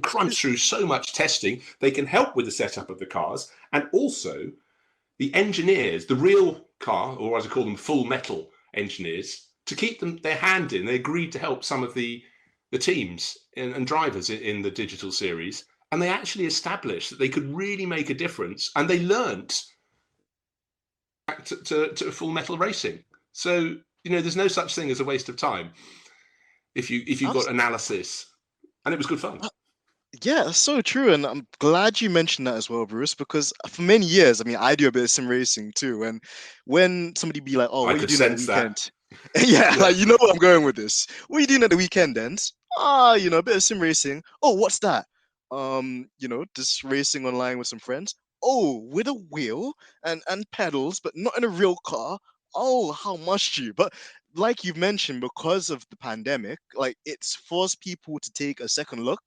Crunch through so much testing, they can help with the setup of the cars, and also the engineers, the real car, or as I call them, full metal engineers, to keep their hand in. They agreed to help some of the teams and drivers in the digital series, and they actually established that they could really make a difference, and they learnt back to full metal racing. So, there's no such thing as a waste of time if you've got analysis, and it was good fun. Yeah, that's so true. And I'm glad you mentioned that as well, Bruce, because for many years, I mean, I do a bit of sim racing too. And when somebody be like, oh, what are you doing at the weekend? Yeah, like, you know where I'm going with this. What are you doing at the weekend, Denz? A bit of sim racing. Oh, what's that? Just racing online with some friends. Oh, with a wheel and pedals, but not in a real car. Oh, how must you? But like you've mentioned, because of the pandemic, like it's forced people to take a second look.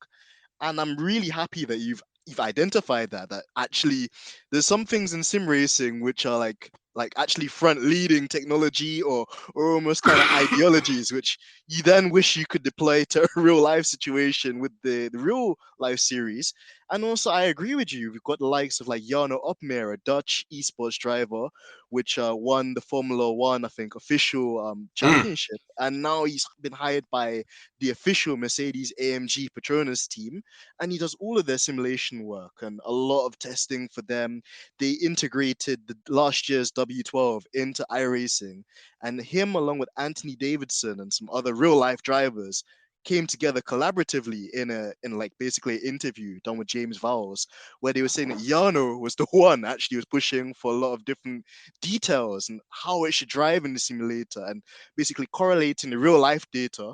And I'm really happy that you've identified that actually there's some things in sim racing which are like actually front leading technology or almost kind of ideologies which you then wish you could deploy to a real life situation with the real life series. And also I agree with you, we've got the likes of like Jarno Opmeer, a Dutch esports driver which won the Formula One, I think, official championship, and now he's been hired by the official Mercedes AMG Petronas team, and he does all of their simulation work and a lot of testing for them. They integrated the last year's W12 into iRacing, and him along with Anthony Davidson and some other real life drivers came together collaboratively in like basically an interview done with James Vowles, where they were saying that Jarno was the one actually was pushing for a lot of different details and how it should drive in the simulator, and basically correlating the real life data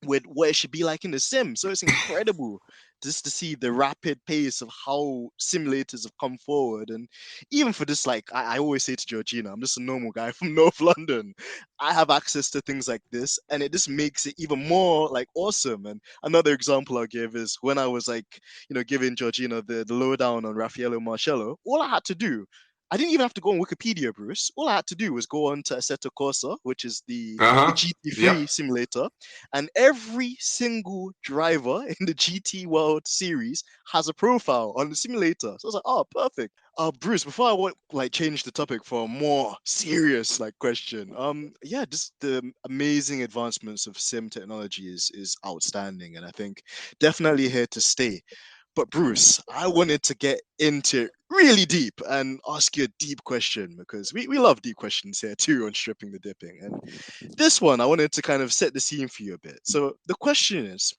with what it should be like in the sim. So it's incredible just to see the rapid pace of how simulators have come forward. And even for this, like I always say to Georgina, I'm just a normal guy from North London. I have access to things like this, and it just makes it even more like awesome. And another example I'll give is when I was like, giving Georgina the lowdown on Raffaello Marcello, all I had to do, I didn't even have to go on Wikipedia, Bruce. All I had to do was go on to Assetto Corsa, which is the Uh-huh. GT3 Yep. simulator, and every single driver in the GT World Series has a profile on the simulator. So I was like, oh, perfect. Bruce, before I want like change the topic for a more serious like question, yeah, just the amazing advancements of sim technology is outstanding, and I think definitely here to stay. But Bruce, I wanted to get into it really deep and ask you a deep question because we love deep questions here too on stripping the dipping. And this one, I wanted to kind of set the scene for you a bit. So the question is,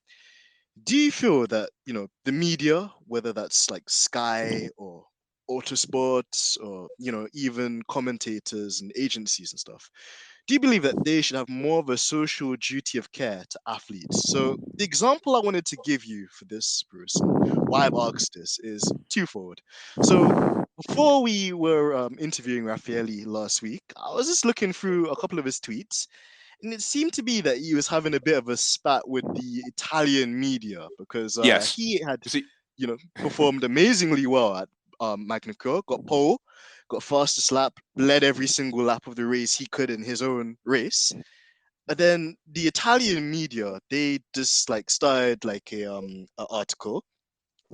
do you feel that, the media, whether that's like Sky or Autosports or, even commentators and agencies and stuff, do you believe that they should have more of a social duty of care to athletes? So the example I wanted to give you for this, Bruce, and why I've asked this is twofold. So before we were interviewing Raffaele last week, I was just looking through a couple of his tweets, and it seemed to be that he was having a bit of a spat with the Italian media because Yes. he had, You see, performed amazingly well at Magnicure, got pole, got fastest lap, led every single lap of the race he could in his own race. But then the Italian media, they just like started like a article,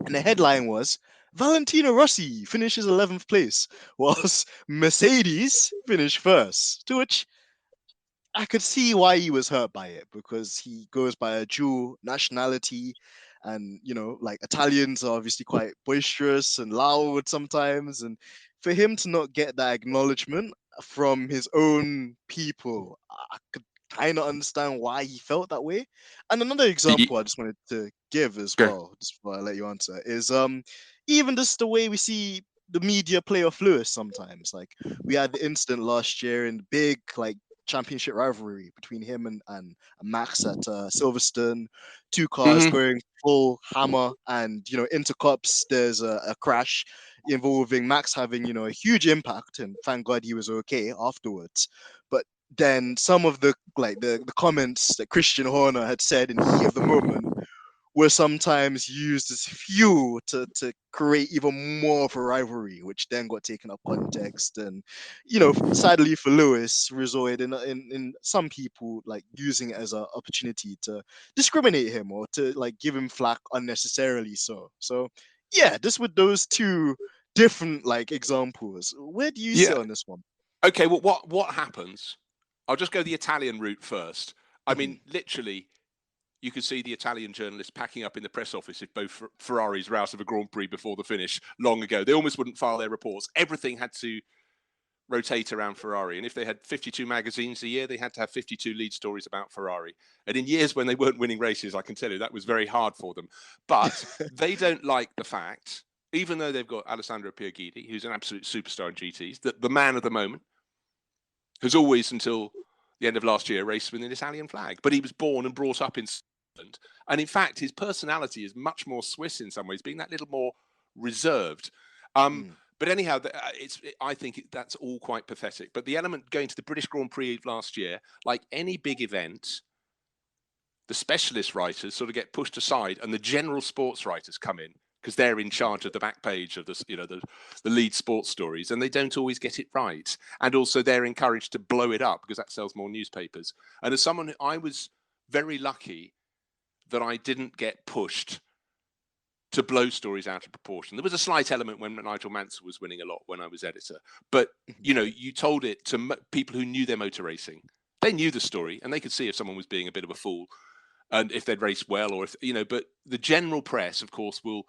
and the headline was Valentino Rossi finishes 11th place, whilst Mercedes finished first. To which I could see why he was hurt by it because he goes by a dual nationality, and like Italians are obviously quite boisterous and loud sometimes, and for him to not get that acknowledgement from his own people, I could kind of understand why he felt that way. And another example I just wanted to give as go. well, just before I let you answer, is even just the way we see the media play off Lewis sometimes. Like we had the incident last year in the big like championship rivalry between him and Max at Silverstone. Two cars Hmm. going full hammer, and into cups there's a crash involving Max having a huge impact, and thank God he was okay afterwards. But then some of the comments that Christian Horner had said in the heat of the moment were sometimes used as fuel to create even more of a rivalry, which then got taken up context. And, sadly for Lewis, resulted in some people like using it as an opportunity to discriminate him or to like give him flack unnecessarily. So, yeah, just with those two different like examples, where do you Yeah. sit on this one? Okay. Well, what happens? I'll just go the Italian route first. I Mhm. mean, literally, you could see the Italian journalists packing up in the press office if both Ferraris were out of a Grand Prix before the finish long ago. They almost wouldn't file their reports. Everything had to rotate around Ferrari. And if they had 52 magazines a year, they had to have 52 lead stories about Ferrari. And in years when they weren't winning races, I can tell you that was very hard for them. But they don't like the fact, even though they've got Alessandro Pierguidi, who's an absolute superstar in GTs, that the man of the moment has always, until the end of last year, raced with an Italian flag. But he was born and brought up in Scotland. And in fact, his personality is much more Swiss in some ways, being that little more reserved. Mm. But anyhow, I think that's all quite pathetic. But the element going to the British Grand Prix last year, like any big event, the specialist writers sort of get pushed aside, and the general sports writers come in because they're in charge of the back page of the lead sports stories, and they don't always get it right. And also, they're encouraged to blow it up because that sells more newspapers. And as someone, I was very lucky that I didn't get pushed to blow stories out of proportion. There was a slight element when Nigel Mansell was winning a lot when I was editor, but you told it to people who knew their motor racing. They knew the story, and they could see if someone was being a bit of a fool, and if they'd raced well, or if But the general press, of course, will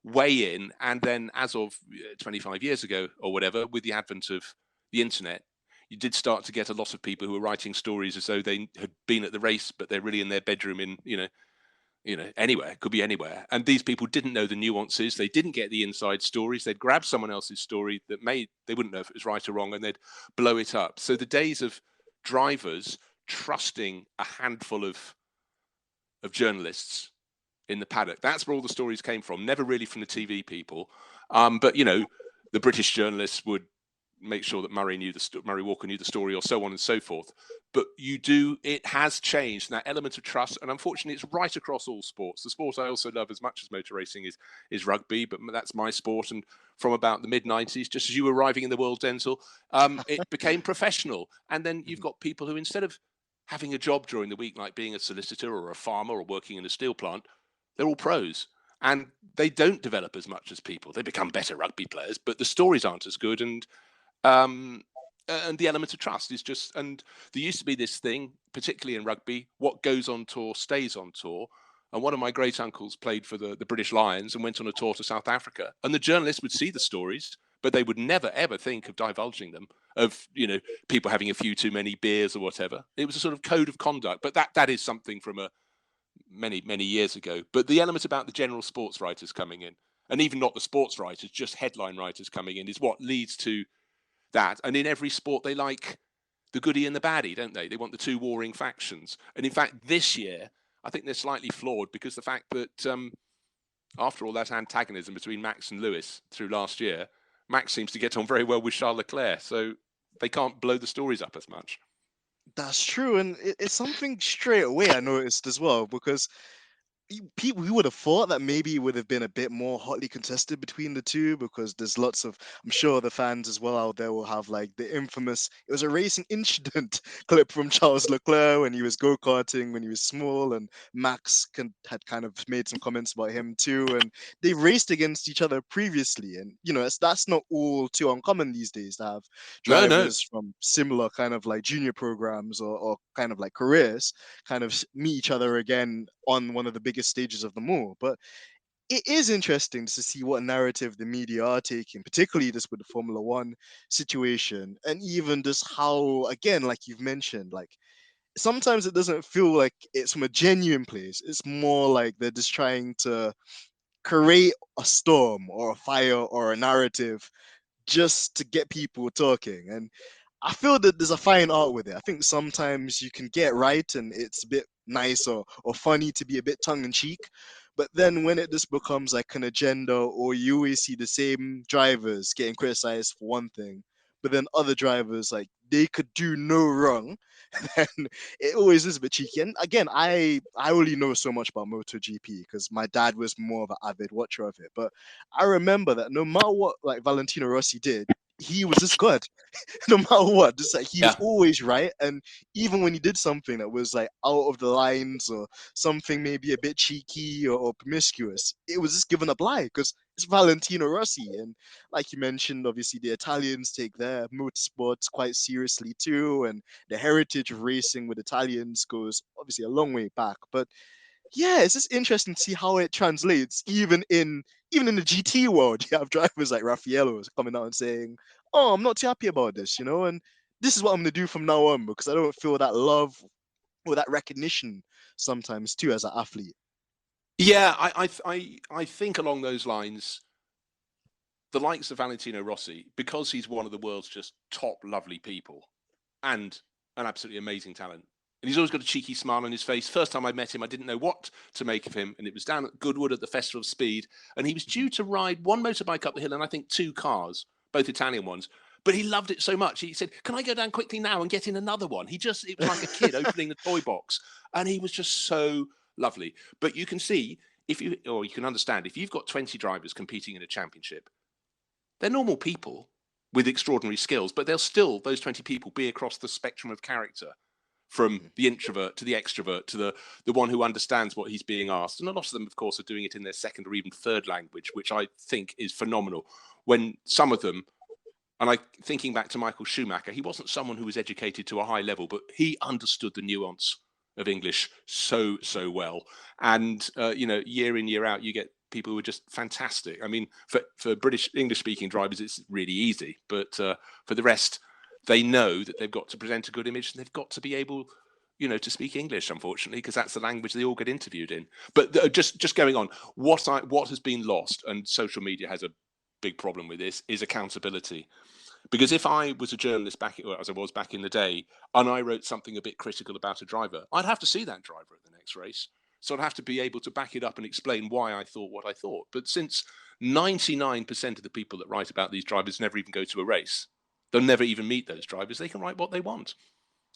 weigh in, and then as of 25 years ago or whatever, with the advent of the internet, you did start to get a lot of people who were writing stories as though they had been at the race, but they're really in their bedroom in anywhere, could be anywhere. And these people didn't know the nuances. They didn't get the inside stories. They'd grab someone else's story that they wouldn't know if it was right or wrong, and they'd blow it up. So the days of drivers trusting a handful of of journalists in the paddock. That's where all the stories came from, never really from the TV people. But, you know, the British journalists would make sure that Murray Walker knew the story, or so on and so forth. But it has changed, that element of trust, and unfortunately it's right across all sports. The sport I also love as much as motor racing is rugby, but that's my sport. And from about the mid-90s, just as you were arriving in the world, Denzel, it became professional. And then you've got people who, instead of having a job during the week, like being a solicitor or a farmer or working in a steel plant, they're all pros. And they don't develop as much as people. They become better rugby players, but the stories aren't as good. And the element of trust is just, and there used to be this thing, particularly in rugby, what goes on tour stays on tour. And one of my great uncles played for the British Lions and went on a tour to South Africa. And the journalists would see the stories, but they would never, ever think of divulging them, of, you know, people having a few too many beers or whatever. It was a sort of code of conduct. But that is something from many years ago. But the element about the general sports writers coming in, and even not the sports writers, just headline writers coming in, is what leads to that. And in every sport, they like the goodie and the baddie, don't they? They want the two warring factions. And in fact, this year, I think they're slightly flawed, because the fact that after all that antagonism between Max and Lewis through last year, Max seems to get on very well with Charles Leclerc. So they can't blow the stories up as much. That's true, and it's something straight away I noticed as well, because people, we would have thought that maybe it would have been a bit more hotly contested between the two, because there's lots of, I'm sure the fans as well out there will have like the infamous, it was a racing incident clip from Charles Leclerc when he was go-karting when he was small, and Max had kind of made some comments about him too, and they raced against each other previously, and you know, that's not all too uncommon these days to have No. drivers from similar kind of like junior programs or kind of like careers kind of meet each other again on one of the biggest stages of them all. But it is interesting to see what narrative the media are taking, particularly just with the Formula One situation, and even just how, again, like you've mentioned, like sometimes it doesn't feel like it's from a genuine place. It's more like they're just trying to create a storm or a fire or a narrative just to get people talking. And I feel that there's a fine art with it. I think sometimes you can get right and it's a bit nice or funny to be a bit tongue in cheek. But then when it just becomes like an agenda, or you always see the same drivers getting criticized for one thing, but then other drivers, like, they could do no wrong, then it always is a bit cheeky. And again, I only know so much about MotoGP because my dad was more of an avid watcher of it. But I remember that no matter what like Valentino Rossi did, he was just good. No matter what, just like he was always right. And even when he did something that was like out of the lines or something maybe a bit cheeky or promiscuous, it was just given a lie because it's Valentino Rossi. And like you mentioned, obviously the Italians take their motorsports quite seriously too, and the heritage of racing with Italians goes obviously a long way back. But yeah, it's just interesting to see how it translates even in the GT world. You have drivers like Raffaello coming out and saying, "Oh, I'm not too happy about this," you know, and this is what I'm gonna do from now on because I don't feel that love or that recognition sometimes too as an athlete. Yeah, I think along those lines, the likes of Valentino Rossi, because he's one of the world's just top lovely people and an absolutely amazing talent. And he's always got a cheeky smile on his face. First time I met him, I didn't know what to make of him. And it was down at Goodwood at the Festival of Speed. And he was due to ride one motorbike up the hill and I think two cars, both Italian ones. But he loved it so much. He said, "Can I go down quickly now and get in another one?" It was like a kid opening the toy box. And he was just so lovely. But you can see, you can understand, if you've got 20 drivers competing in a championship, they're normal people with extraordinary skills, but they'll still, those 20 people, be across the spectrum of character, from the introvert to the extrovert to the one who understands what he's being asked. And a lot of them, of course, are doing it in their second or even third language, which I think is phenomenal. When some of them, and thinking back to Michael Schumacher, he wasn't someone who was educated to a high level, but he understood the nuance of English so well. And year in, year out, you get people who are just fantastic. I mean, for British English-speaking drivers, it's really easy, but for the rest, they know that they've got to present a good image and they've got to be able, to speak English, unfortunately, because that's the language they all get interviewed in. But just going on, what has been lost, and social media has a big problem with this, is accountability. Because if I was a journalist as I was back in the day, and I wrote something a bit critical about a driver, I'd have to see that driver at the next race. So I'd have to be able to back it up and explain why I thought what I thought. But since 99% of the people that write about these drivers never even go to a race, they'll never even meet those drivers, they can write what they want.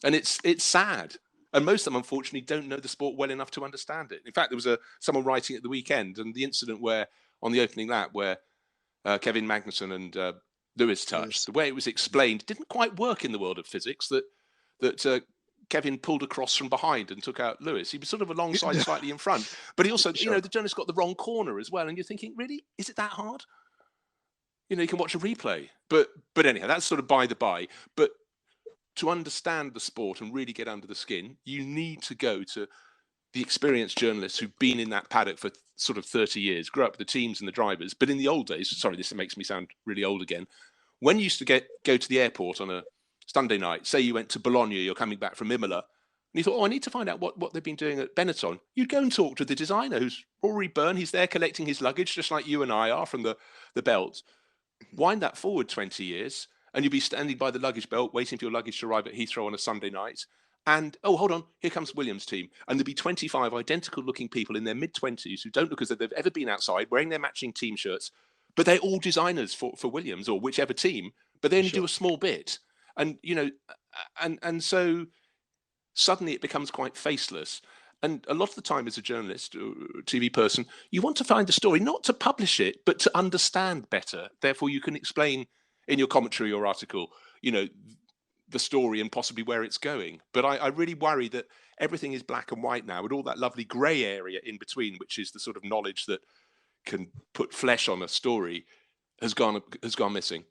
And it's sad. And most of them, unfortunately, don't know the sport well enough to understand it. In fact, there was someone writing at the weekend, and the incident where, on the opening lap, where Kevin Magnussen and Lewis touched, the way it was explained didn't quite work in the world of physics, that Kevin pulled across from behind and took out Lewis. He was sort of alongside, slightly in front. But he also, the journalist got the wrong corner as well. And you're thinking, really? Is it that hard? You can watch a replay. But anyhow, that's sort of by the by. But to understand the sport and really get under the skin, you need to go to the experienced journalists who've been in that paddock for sort of 30 years, grew up with the teams and the drivers. But in the old days, sorry, this makes me sound really old again. When you used to go to the airport on a Sunday night, say you went to Bologna, you're coming back from Imola, and you thought, I need to find out what they've been doing at Benetton. You'd go and talk to the designer, who's Rory Byrne. He's there collecting his luggage, just like you and I are from the belt. Wind that forward 20 years, and you'd be standing by the luggage belt, waiting for your luggage to arrive at Heathrow on a Sunday night. And, oh, hold on, here comes Williams' team. And there'd be 25 identical-looking people in their mid-20s who don't look as though they've ever been outside, wearing their matching team shirts, but they're all designers for Williams or whichever team, but they only do a small bit. And, and so suddenly it becomes quite faceless. And a lot of the time as a journalist or TV person, you want to find a story, not to publish it, but to understand better. Therefore, you can explain in your commentary or article, the story and possibly where it's going. But I really worry that everything is black and white now, with all that lovely grey area in between, which is the sort of knowledge that can put flesh on a story, has gone missing.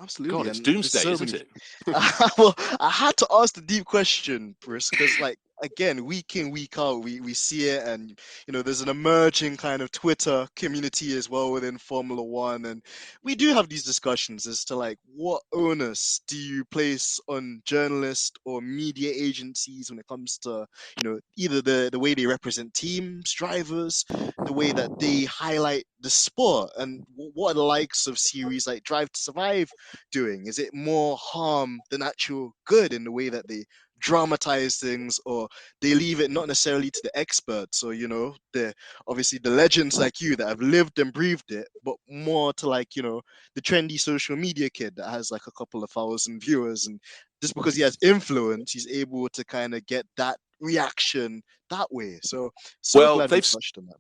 Absolutely. God, it's doomsday, isn't it? Well, I had to ask the deep question, Bruce, because again, week in, week out, we see it, and there's an emerging kind of Twitter community as well within Formula One, and we do have these discussions as to what onus do you place on journalists or media agencies when it comes to either the way they represent teams, drivers, the way that they highlight the sport, and what are the likes of series like Drive to Survive doing? Is it more harm than actual good in the way that they dramatize things, or they leave it not necessarily to the experts or obviously the legends like you that have lived and breathed it, but more to the trendy social media kid that has a couple of thousand viewers, and just because he has influence, he's able to kind of get that reaction that way. So glad we touched on that.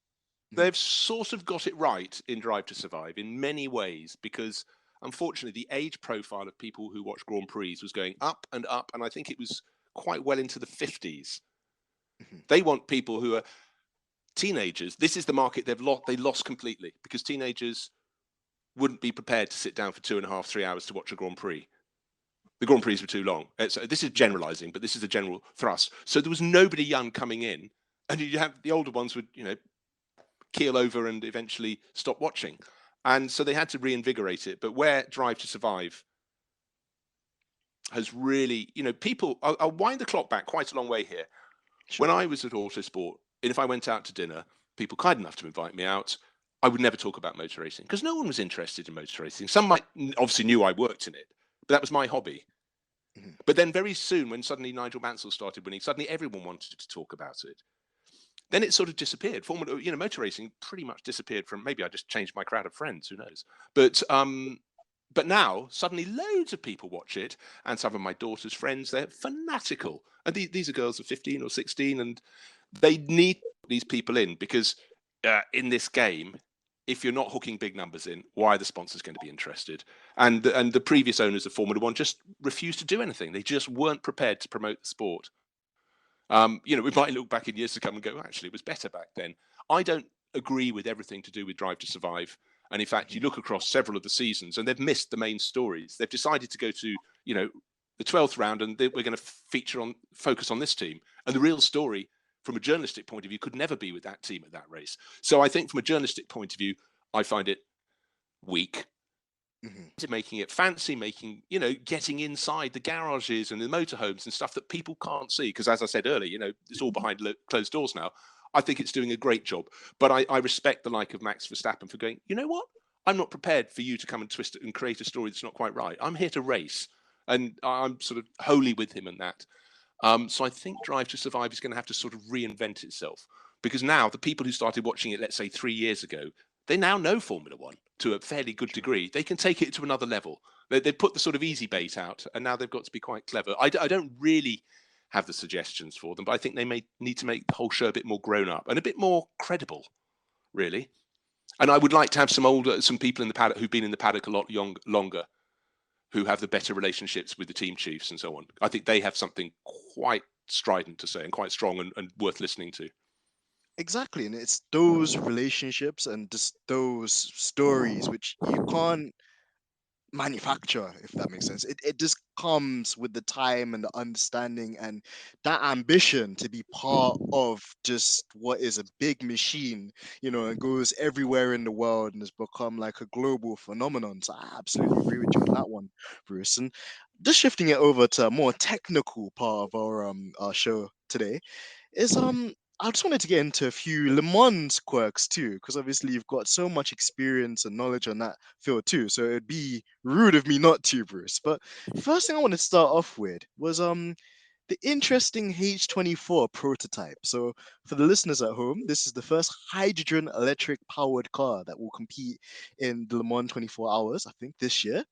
They've sort of got it right in Drive to Survive in many ways, because unfortunately the age profile of people who watch Grand Prix was going up and up, and I think it was quite well into the 50s. They want people who are teenagers. This is the market they lost completely, because teenagers wouldn't be prepared to sit down for 2.5, 3 hours to watch a Grand Prix. The Grand Prix were too long. So this is generalizing, but this is a general thrust. So there was nobody young coming in, and you have the older ones would, keel over and eventually stop watching. And so they had to reinvigorate it. But where Drive to Survive has really, people, I'll wind the clock back quite a long way here. Sure. When I was at Autosport, and if I went out to dinner, people kind enough to invite me out, I would never talk about motor racing, because no one was interested in motor racing. Some obviously knew I worked in it, but that was my hobby. But then very soon, when suddenly Nigel Mansell started winning, suddenly everyone wanted to talk about it. Then it sort of disappeared. Motor racing pretty much disappeared from, maybe I just changed my crowd of friends, who knows. But now, suddenly loads of people watch it, and some of my daughter's friends, they're fanatical. And these are girls of 15 or 16, and they need these people in, because in this game, if you're not hooking big numbers in, why are the sponsors going to be interested? And the previous owners of Formula One just refused to do anything. They just weren't prepared to promote the sport. We might look back in years to come and go, actually, it was better back then. I don't agree with everything to do with Drive to Survive. And in fact, you look across several of the seasons and they've missed the main stories. They've decided to go to, the 12th round, and we're going to focus on this team. And the real story from a journalistic point of view could never be with that team at that race. So I think from a journalistic point of view, I find it weak. Making it fancy, getting inside the garages and the motorhomes and stuff that people can't see. Because as I said earlier, it's all behind closed doors now. I think it's doing a great job. But I respect the like of Max Verstappen for going, you know what? I'm not prepared for you to come and twist it and create a story that's not quite right. I'm here to race. And I'm sort of wholly with him in that. So I think Drive to Survive is going to have to sort of reinvent itself, because now the people who started watching it, let's say 3 years ago, they now know Formula One to a fairly good degree. They can take it to another level. They put the sort of easy bait out, and now they've got to be quite clever. I don't really have the suggestions for them, but I think they may need to make the whole show a bit more grown up and a bit more credible, really. And I would like to have some people in the paddock who've been in the paddock a lot longer, who have the better relationships with the team chiefs and so on. I think they have something quite strident to say and quite strong and worth listening to. Exactly, and it's those relationships and just those stories which you can't manufacture, if that makes sense. It just comes with the time and the understanding and that ambition to be part of just what is a big machine, and goes everywhere in the world and has become like a global phenomenon. So I absolutely agree with you on that one, Bruce. And just shifting it over to a more technical part of our show today is I just wanted to get into a few Le Mans quirks too, because obviously you've got so much experience and knowledge on that field too. So it'd be rude of me not to, Bruce. But first thing I want to start off with was the interesting H24 prototype. So for the listeners at home, this is the first hydrogen electric powered car that will compete in the Le Mans 24 hours, I think, this year.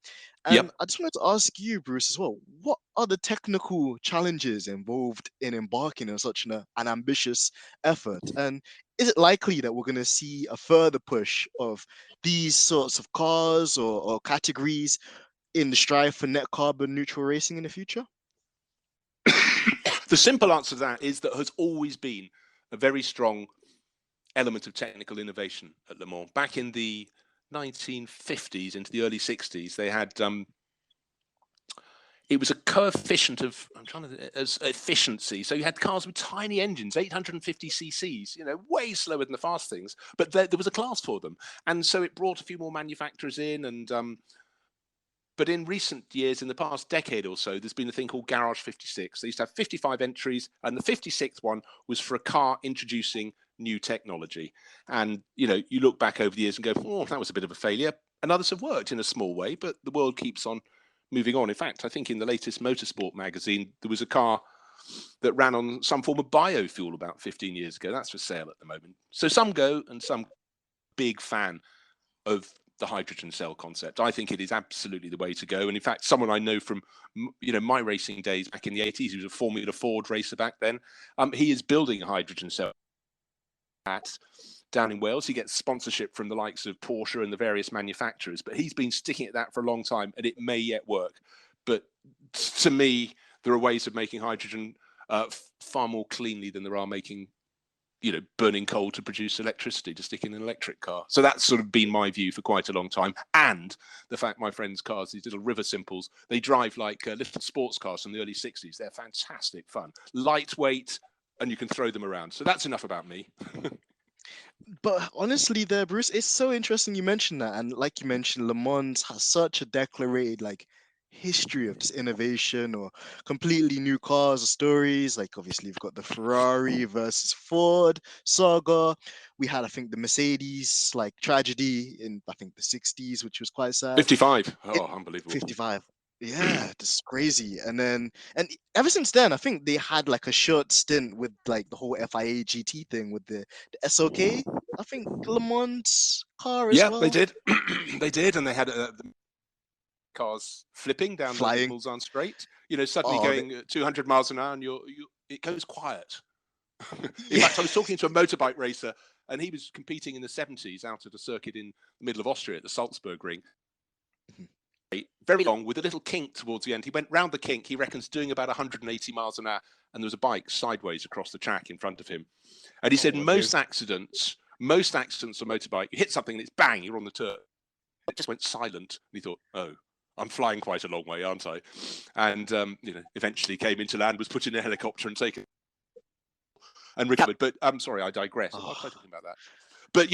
And Yep. I just wanted to ask you, Bruce, as well, what are the technical challenges involved in embarking on such an ambitious effort? And is it likely that we're going to see a further push of these sorts of cars or categories in the strive for net carbon neutral racing in the future? The simple answer to that is that has always been a very strong element of technical innovation at Le Mans. Back in the 1950s into the early 60s, they had it was a coefficient of efficiency. So you had cars with tiny engines, 850 cc's, way slower than the fast things, but there was a class for them, and so it brought a few more manufacturers in. And but in recent years, in the past decade or so, there's been a thing called Garage 56. They used to have 55 entries, and the 56th one was for a car introducing new technology. And you look back over the years and go, oh, that was a bit of a failure. And others have worked in a small way, but the world keeps on moving on. In fact, I think in the latest Motorsport magazine, there was a car that ran on some form of biofuel about 15 years ago. That's for sale at the moment. So some go, and some big fan of the hydrogen cell concept. I think it is absolutely the way to go. And in fact, someone I know from my racing days back in the 80s, he was a Formula Ford racer back then. He is building a hydrogen cell down in Wales. He gets sponsorship from the likes of Porsche and the various manufacturers, but he's been sticking at that for a long time, and it may yet work. But to me, there are ways of making hydrogen far more cleanly than there are making burning coal to produce electricity to stick in an electric car. So that's sort of been my view for quite a long time. And the fact my friends' cars, these little River Simples, they drive like little sports cars from the early 60s. They're fantastic fun, lightweight, and you can throw them around. So that's enough about me. But honestly, there, Bruce, it's so interesting you mentioned that. And like you mentioned, Le Mans has such a declarated history of just innovation or completely new cars or stories. Like obviously you've got the Ferrari versus Ford saga. We had, I think, the Mercedes tragedy in, I think, the 60s, which was quite sad. 55. Unbelievable. 55. Yeah, just crazy. And ever since then, I think they had a short stint with the whole FIA GT thing with the SOK. I think Le Mans car as well. Yeah, they did. They did, and they had the cars flipping down Flying. the Mulsanne Straight. Suddenly going at 200 miles an hour, and it goes quiet. In fact, I was talking to a motorbike racer, and he was competing in the 70s out at a circuit in the middle of Austria at the Salzburg Ring. Very long, with a little kink towards the end. He went round the kink, he reckons, doing about 180 miles an hour, and there was a bike sideways across the track in front of him. And he said most accidents on motorbike, you hit something and it's bang, you're on the turf. It just went silent. And he thought, oh, I'm flying quite a long way, aren't I? And eventually came into land, was put in a helicopter and taken and recovered. But I'm sorry, I digress. I'm not talking about that. But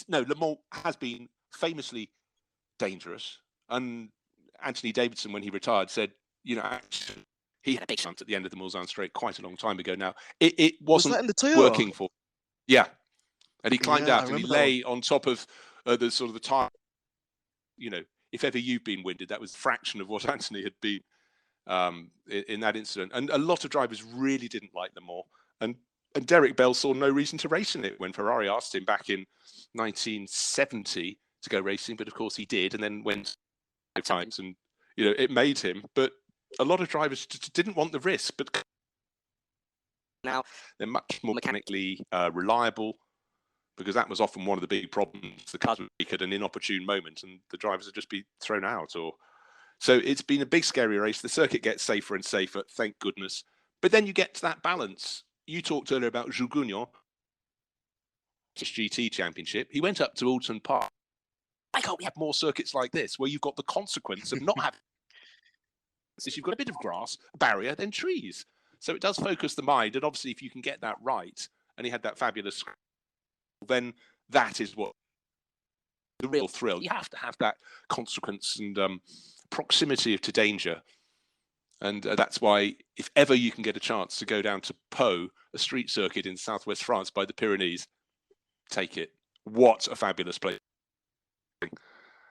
Le Mans has been famously dangerous. And Anthony Davidson, when he retired, said, actually, he had a big stunt at the end of the Mulsanne Straight quite a long time ago now. It wasn't working for. Yeah. And he climbed out and he lay on top of the sort of the tire. If ever you've been winded, that was a fraction of what Anthony had been. in that incident. And a lot of drivers really didn't like them more. And Derek Bell saw no reason to race in it when Ferrari asked him back in 1970 to go racing. But of course he did, and then went 5 times, and it made him. But a lot of drivers didn't want the risk. But now they're much more mechanically reliable, because that was often one of the big problems. The cars would peak at an inopportune moment, and the drivers would just be thrown out. So it's been a big, scary race. The circuit gets safer and safer, thank goodness. But then you get to that balance. You talked earlier about Jorgy'S GT Championship. He went up to Alton Park. Why can't we have more circuits like this, where you've got the consequence of not having this? You've got a bit of grass, a barrier, then trees. So it does focus the mind. And obviously, if you can get that right, and he had that fabulous, then that is what the real thrill. You have to have that consequence and proximity to danger. And that's why, if ever you can get a chance to go down to Pau, a street circuit in southwest France by the Pyrenees, take it. What a fabulous place.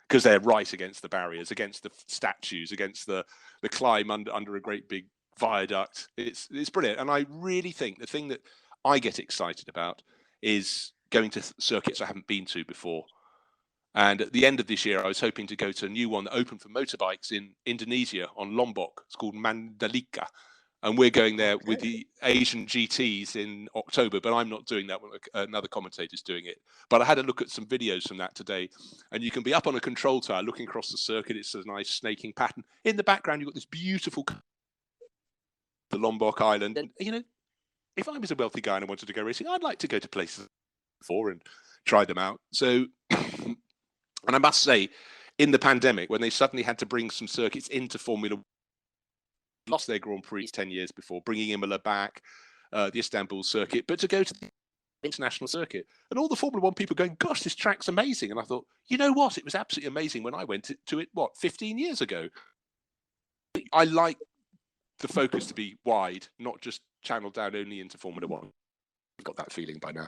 Because they're right against the barriers, against the statues, against the climb under a great big viaduct. It's brilliant. And I really think the thing that I get excited about is going to circuits I haven't been to before. And at the end of this year, I was hoping to go to a new one that opened for motorbikes in Indonesia on Lombok. It's called Mandalika. And we're going there with the Asian GTs in October, but I'm not doing that one. Another commentator's doing it. But I had a look at some videos from that today, and you can be up on a control tower looking across the circuit. It's a nice snaking pattern. In the background, you've got this beautiful the Lombok Island. And, if I was a wealthy guy and I wanted to go racing, I'd like to go to places before and try them out. So, and I must say, in the pandemic, when they suddenly had to bring some circuits into Formula 1, lost their Grand Prix 10 years before, bringing Imola back, the Istanbul circuit, but to go to the international circuit. And all the Formula 1 people going, gosh, this track's amazing. And I thought, you know what? It was absolutely amazing when I went to it, 15 years ago. I like the focus to be wide, not just channeled down only into Formula 1. I've got that feeling by now.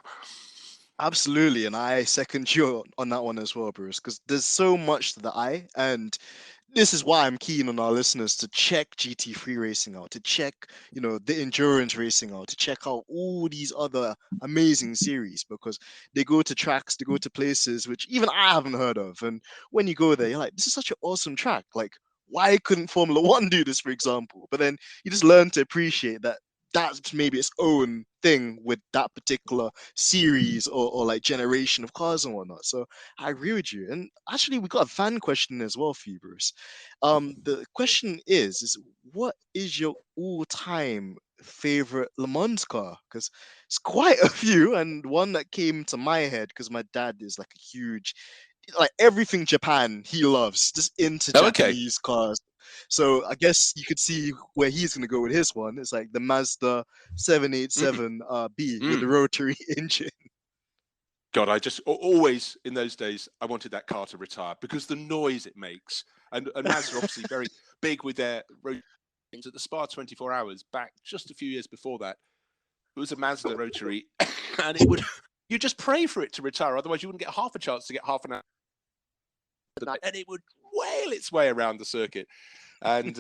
Absolutely, and I second you on that one as well, Bruce, because there's so much to the eye, and this is why I'm keen on our listeners to check GT3 racing out, to check, the endurance racing out, to check out all these other amazing series, because they go to tracks, they go to places which even I haven't heard of. And when you go there, you're like, this is such an awesome track. Like, why couldn't Formula 1 do this, for example? But then you just learn to appreciate that that's maybe its own thing with that particular series or like generation of cars and whatnot. So I agree with you. And actually, we got a fan question as well for you, Bruce. The question is what is your all-time favorite Le Mans car? Because it's quite a few, and one that came to my head because my dad is like a huge, like everything Japan he loves, just into Japanese cars. So I guess you could see where he's going to go with his one. It's like the Mazda 787B with the rotary engine. God, I just always, in those days, I wanted that car to retire because the noise it makes. And Mazda obviously very big with their rotary engines. At the Spa 24 Hours back just a few years before that, it was a Mazda rotary, and you just pray for it to retire. Otherwise, you wouldn't get half a chance to get half an hour the night, and it would wail its way around the circuit. And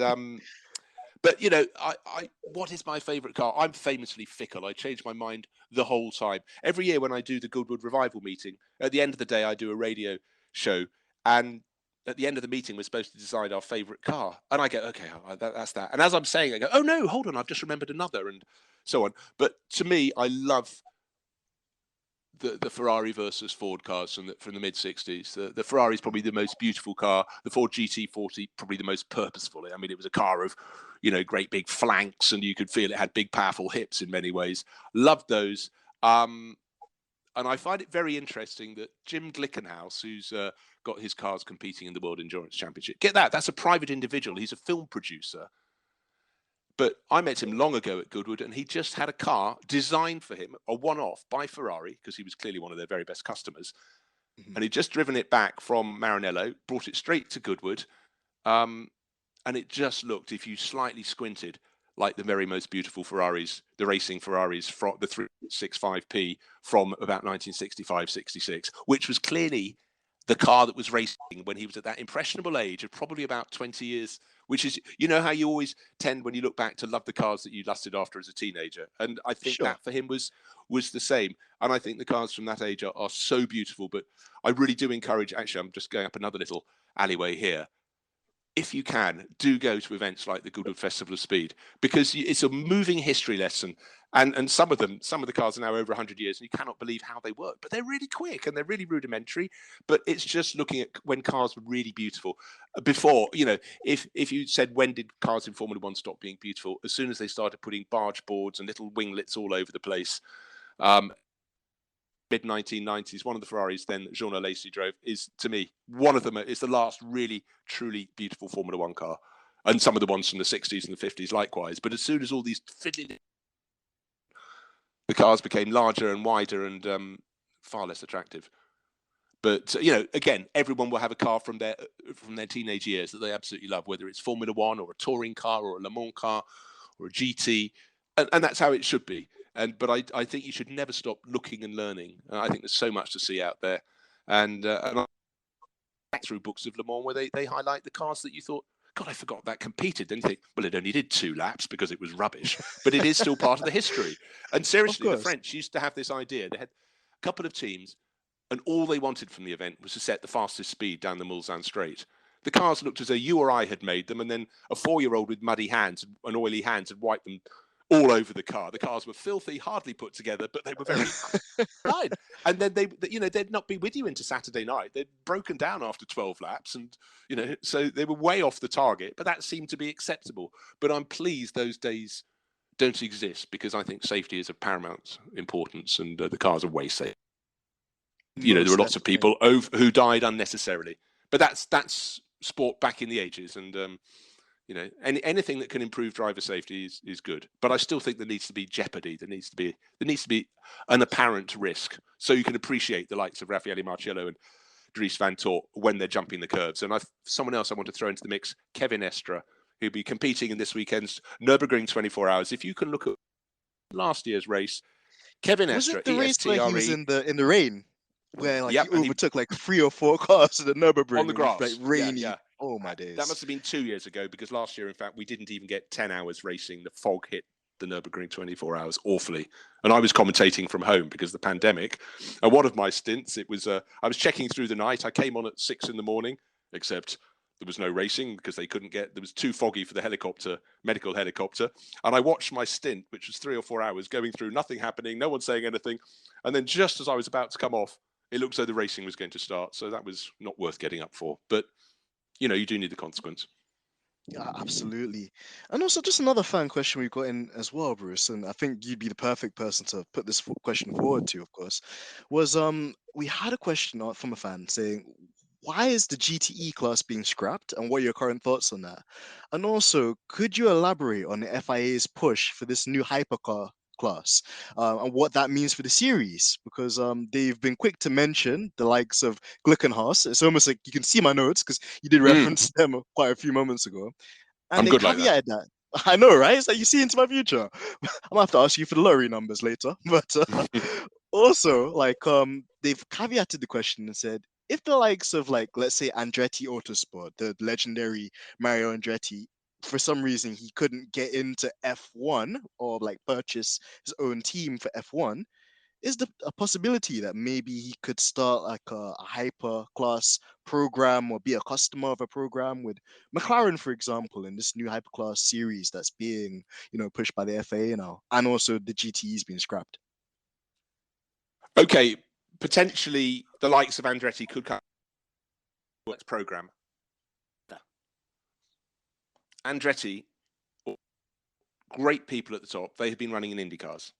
but I what is my favorite car? I'm famously fickle. I change my mind the whole time. Every year when I do the Goodwood Revival meeting, at the end of the day I do a radio show, and at the end of the meeting we're supposed to decide our favorite car, and I go, okay, that's that. And as I'm saying, I go, oh no, hold on, I've just remembered another, and so on. But to me, I love the Ferrari versus Ford cars from the mid-60s. The Ferrari is probably the most beautiful car. The Ford GT40 probably the most purposeful. I mean, it was a car of, great big flanks, and you could feel it had big, powerful hips in many ways. Loved those. And I find it very interesting that Jim Glickenhaus, who's got his cars competing in the World Endurance Championship, get that? That's a private individual. He's a film producer. But I met him long ago at Goodwood, and he just had a car designed for him, a one-off by Ferrari, because he was clearly one of their very best customers. And he'd just driven it back from Maranello, brought it straight to Goodwood. And it just looked, if you slightly squinted, like the very most beautiful Ferraris, the racing Ferraris, from the 365P from about 1965-66, which was clearly the car that was racing when he was at that impressionable age of probably about 20 years which is, you know how you always tend when you look back to love the cars that you lusted after as a teenager, and I think Sure. that for him was the same. And I think the cars from that age are so beautiful. But I really do encourage. Actually, I'm just going up another little alleyway here. If you can, do go to events like the Goodwood Festival of Speed, because it's a moving history lesson. And some of the cars are now over 100 years, and you cannot believe how they work. But they're really quick and they're really rudimentary. But it's just looking at when cars were really beautiful. Before, you know, if you said, when did cars in Formula One stop being beautiful? As soon as they started putting barge boards and little winglets all over the place. Mid 1990s, one of the Ferraris then Jean Alesi drove is, to me, one of them is the last really truly beautiful Formula One car, and some of the ones from the 60s and the 50s likewise. But as soon as all these the cars became larger and wider and far less attractive. But you know, again, everyone will have a car from their teenage years that they absolutely love, whether it's Formula One or a touring car or a Le Mans car or a GT, and that's how it should be. But I think you should never stop looking and learning. I think there's so much to see out there, and I back through books of Le Mans where they highlight the cars that you thought, God, I forgot that competed. Then you think, well, it only did 2 laps because it was rubbish, but it is still part of the history. And seriously, the French used to have this idea. They had a couple of teams, and all they wanted from the event was to set the fastest speed down the Mulsanne Straight. The cars looked as though you or I had made them, and then a 4-year-old with muddy hands and oily hands had wiped them all over the car. The cars were filthy, hardly put together, but they were very fine. And then they'd not be with you into Saturday night. They'd broken down after 12 laps, and so they were way off the target. But that seemed to be acceptable. But I'm pleased those days don't exist, because I think safety is of paramount importance, and the cars are way safe. There were lots of people who died unnecessarily, but that's sport back in the ages, and anything that can improve driver safety is good. But I still think there needs to be jeopardy. There needs to be an apparent risk, so you can appreciate the likes of Raffaele Marciello and Dries Van Toort when they're jumping the curves. And someone else I want to throw into the mix, Kevin Estre, who'll be competing in this weekend's Nürburgring 24 Hours. If you can look at last year's race, Kevin Estre, was it the race where he was in the rain, where yep, he overtook 3 or 4 cars in the Nürburgring on the grass, rainy. Yeah. Oh my days! That must have been 2 years ago, because last year, in fact, we didn't even get 10 hours racing. The fog hit the Nürburgring 24 Hours awfully, and I was commentating from home because of the pandemic. And one of my stints, it was I was checking through the night. I came on at 6 a.m, except there was no racing because there was too foggy for the medical helicopter. And I watched my stint, which was 3 or 4 hours, going through, nothing happening, no one saying anything. And then just as I was about to come off, it looked as though the racing was going to start. So that was not worth getting up for. But you do need the consequence. Yeah, absolutely. And also, just another fan question we've got in as well, Bruce, and I think you'd be the perfect person to put this question forward to, of course, was we had a question from a fan saying, why is the GTE class being scrapped, and what are your current thoughts on that? And also, could you elaborate on the FIA's push for this new hypercar class and what that means for the series? Because they've been quick to mention the likes of Glickenhaus. It's almost like you can see my notes because you did reference them quite a few moments ago. And I'm they good like caveated that. I know, right? It's like you see into my future. I'm gonna have to ask you for the lorry numbers later. But also, they've caveated the question and said, if the likes of, let's say, Andretti Autosport, the legendary Mario Andretti, for some reason he couldn't get into F1 or purchase his own team for F1, is there a possibility that maybe he could start a hyper class program or be a customer of a program with McLaren, for example, in this new hyperclass series that's being pushed by the FAA now, and also the GTE's being scrapped? Okay, potentially the likes of Andretti could come to its program. Andretti, great people at the top. They have been running in Indy cars.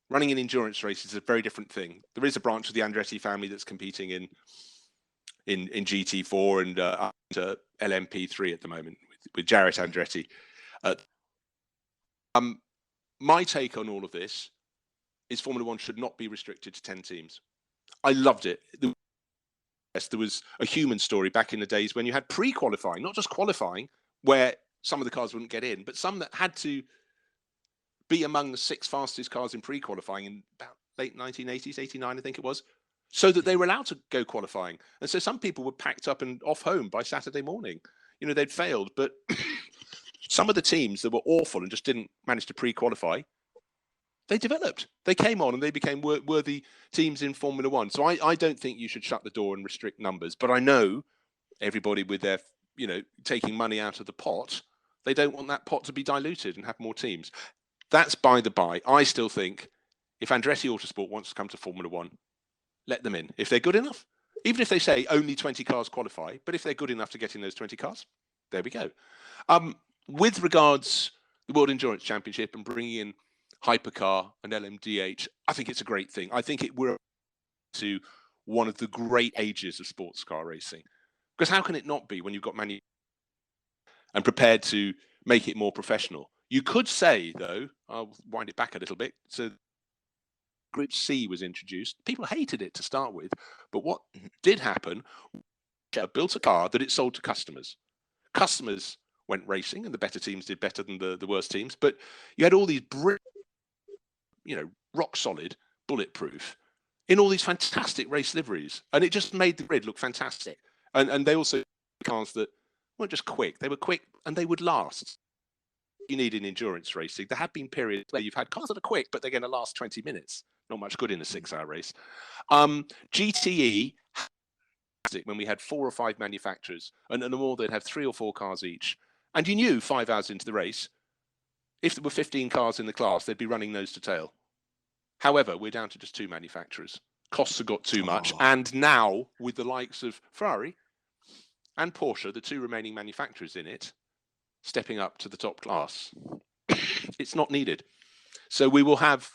Running in endurance races is a very different thing. There is a branch of the Andretti family that's competing in Gt4 and LMP3 at the moment with Jarrett Andretti. My take on all of this is Formula One should not be restricted to 10 teams. I loved it. There was a human story back in the days when you had pre-qualifying, not just qualifying, where some of the cars wouldn't get in, but some that had to be among the 6 fastest cars in pre-qualifying in about late 1980s, 89, I think it was, so that they were allowed to go qualifying. And so some people were packed up and off home by Saturday morning. you know, they'd failed. But some of the teams that were awful and just didn't manage to pre-qualify, they developed. They came on and they became worthy teams in Formula One. So I don't think you should shut the door and restrict numbers. But I know everybody with their, you know, taking money out of the pot, they don't want that pot to be diluted and have more teams. That's by the by. I still think if Andretti Autosport wants to come to Formula One, let them in. If they're good enough, even if they say only 20 cars qualify, but if they're good enough to get in those 20 cars, there we go. With regards the World Endurance Championship and bringing in hypercar and LMDH, I think it's a great thing. I think it will to one of the great ages of sports car racing. Because how can it not be when you've got and prepared to make it more professional? You could say, though, I'll wind it back a little bit. So Group C was introduced. People hated it to start with. But what did happen, built a car that it sold to customers. Customers went racing and the better teams did better than the worst teams. But you had all these, rock solid, bulletproof, in all these fantastic race liveries. And it just made the grid look fantastic. And they also cars that weren't just quick. They were quick and they would last. You need in endurance racing. There have been periods where you've had cars that are quick, but they're going to last 20 minutes. Not much good in a 6-hour race. GTE, when we had 4 or 5 manufacturers, and the more they'd have 3 or 4 cars each. And you knew 5 hours into the race, if there were 15 cars in the class, they'd be running nose to tail. However, we're down to just 2 manufacturers. Costs have got too much. And now, with the likes of Ferrari and Porsche, the 2 remaining manufacturers in it, stepping up to the top class, it's not needed. So we will have,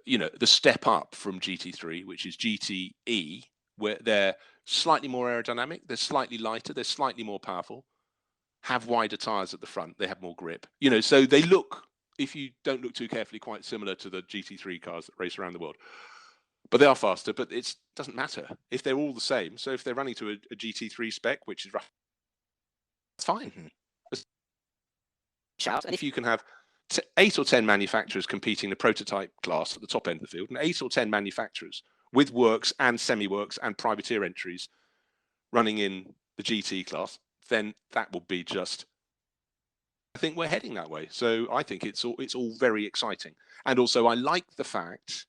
the step up from GT3, which is GTE, where they're slightly more aerodynamic, they're slightly lighter, they're slightly more powerful, have wider tires at the front, they have more grip. So they look, if you don't look too carefully, quite similar to the GT3 cars that race around the world. But they are faster, but it doesn't matter if they're all the same. So if they're running to a GT3 spec, which is rough, it's fine. And if you can have 8 or 10 manufacturers competing the prototype class at the top end of the field, and 8 or 10 manufacturers with works and semi-works and privateer entries running in the GT class, then that will be just, I think we're heading that way. So I think it's all very exciting. And also I like the fact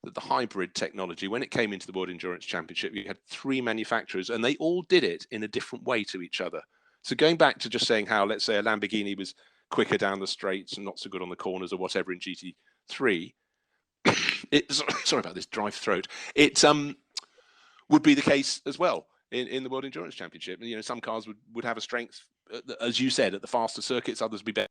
that the hybrid technology, when it came into the World Endurance Championship, you had 3 manufacturers and they all did it in a different way to each other. So going back to just saying how, let's say a Lamborghini was quicker down the straights and not so good on the corners or whatever in GT3, sorry about this dry throat, it would be the case as well in the World Endurance Championship. Some cars would have a strength, as you said, at the faster circuits, others would be better.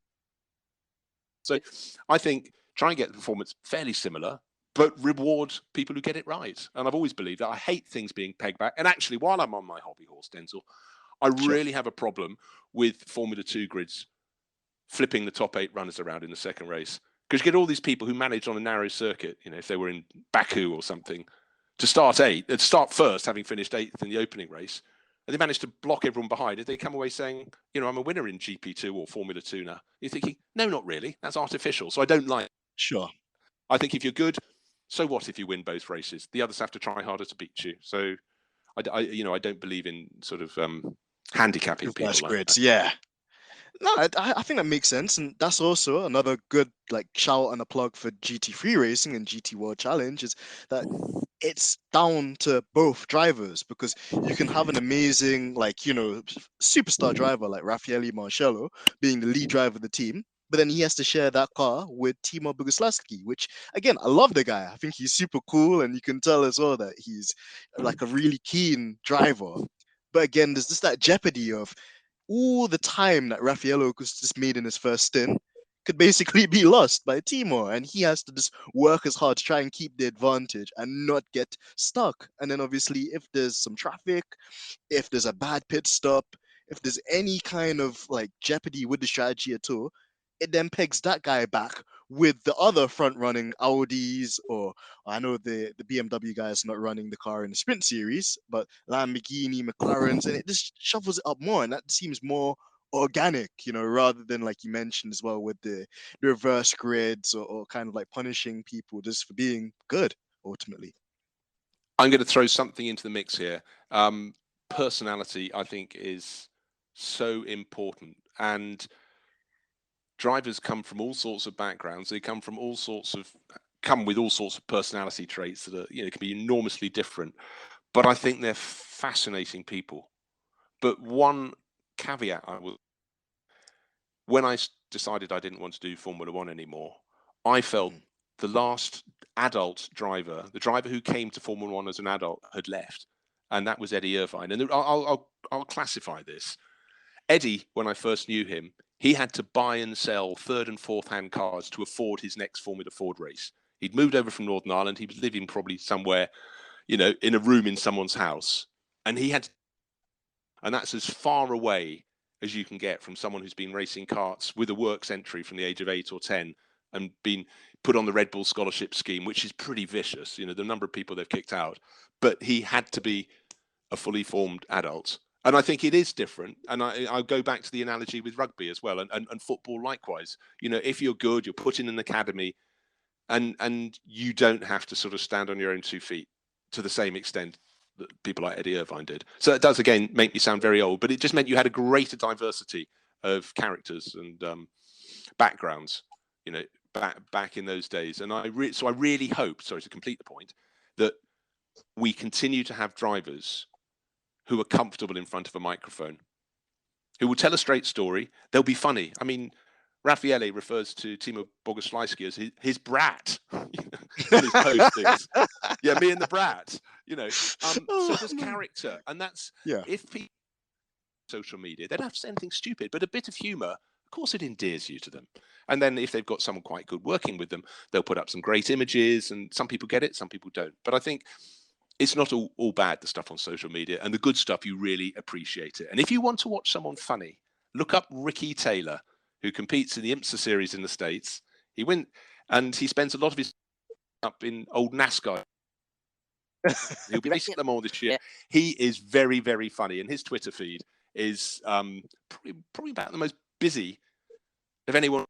So I think try and get the performance fairly similar, but reward people who get it right. And I've always believed that. I hate things being pegged back. And actually, while I'm on my hobby horse, Denzel, I really have a problem with Formula 2 grids flipping the top 8 runners around in the second race. Because you get all these people who manage on a narrow circuit, if they were in Baku or something, to start first, having finished 8th in the opening race, and they manage to block everyone behind it. They come away saying, I'm a winner in GP2 or Formula 2 now. You're thinking, no, not really. That's artificial. So I don't like it. Sure. I think if you're good, so what if you win both races? The others have to try harder to beat you. So I don't believe in sort of handicapping people like grids, that. Yeah. No, I think that makes sense, and that's also another good shout and a plug for GT3 racing and GT World Challenge is that it's down to both drivers, because you can have an amazing superstar driver like Raffaele Marcello being the lead driver of the team, but then he has to share that car with Timo Boguslavski, which again, I love the guy. I think he's super cool, and you can tell as well that he's a really keen driver. But again, there's just that jeopardy of all the time that Raffaello just made in his first stint could basically be lost by Timo, and he has to just work as hard to try and keep the advantage and not get stuck. And then obviously, if there's some traffic, if there's a bad pit stop, if there's any kind of jeopardy with the strategy at all, it then pegs that guy back with the other front-running Audis, or I know the BMW guys not running the car in the sprint series, but Lamborghini, McLarens, and it just shuffles it up more, and that seems more organic, rather than like you mentioned as well with the reverse grids or kind of punishing people just for being good ultimately. I'm going to throw something into the mix here. personality, I think, is so important. And drivers come from all sorts of backgrounds. They come with all sorts of personality traits that are, can be enormously different. But I think they're fascinating people. But one caveat when I decided I didn't want to do Formula One anymore, I felt the last adult driver, the driver who came to Formula One as an adult, had left, and that was Eddie Irvine. And I'll classify this. Eddie, when I first knew him, he had to buy and sell third and fourth hand cars to afford his next Formula Ford race. He'd moved over from Northern Ireland. He was living probably somewhere, in a room in someone's house, and and that's as far away as you can get from someone who's been racing karts with a works entry from the age of 8 or 10 and been put on the Red Bull scholarship scheme, which is pretty vicious, the number of people they've kicked out. But he had to be a fully formed adult. And I think it is different. And I'll go back to the analogy with rugby as well, and football likewise. If you're good, you're put in an academy, and you don't have to sort of stand on your own 2 feet to the same extent that people like Eddie Irvine did. So it does, again, make me sound very old, but it just meant you had a greater diversity of characters and backgrounds, back in those days. And I really hope, sorry to complete the point, that we continue to have drivers who are comfortable in front of a microphone, who will tell a straight story. They'll be funny. I mean, Raffaele refers to Timo Boguslawski as his brat in his postings. Yeah, me and the brat. So there's character, and that's if people social media, they don't have to say anything stupid, but a bit of humour, of course, it endears you to them. And then if they've got someone quite good working with them, they'll put up some great images, and some people get it, some people don't. But I think it's not all bad, the stuff on social media, and the good stuff, you really appreciate it. And if you want to watch someone funny, look up Ricky Taylor, who competes in the IMSA series in the States. He went, and he spends a lot of his up in old NASCAR. He'll be racing at Le Mans this year. He is very, very funny, and his Twitter feed is probably about the most busy of anyone.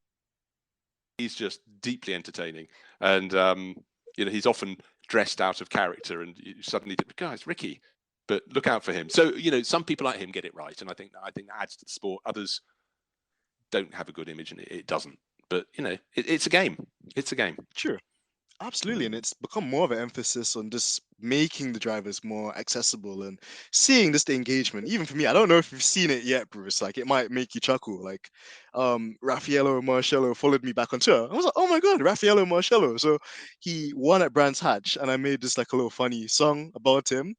He's just deeply entertaining, and he's often dressed out of character, and you suddenly think, guys, Ricky, but look out for him. So some people like him get it right, and I think that adds to the sport. Others don't have a good image, and it doesn't. But it's a game. It's a game. Sure. Absolutely, and it's become more of an emphasis on just making the drivers more accessible and seeing this the engagement. Even for me, I don't know if you've seen it yet, Bruce. Like, it might make you chuckle. Like, Raffaello Marcello followed me back on Twitter. I was like, oh my god, Raffaello Marcello. So he won at Brands Hatch, and I made this like a little funny song about him,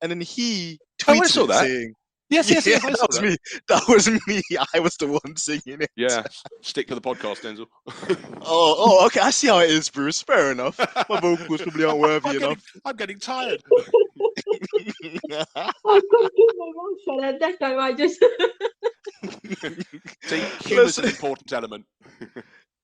and then he tweeted saying, Yes, that was me. That was me. I was the one singing it. Yeah, stick to the podcast, Denzel. Oh, okay. I see how it is, Bruce. Fair enough. My vocals probably aren't worthy enough. I'm getting tired. I couldn't keep my mouth shut at that time. I just. See, humour's an important element.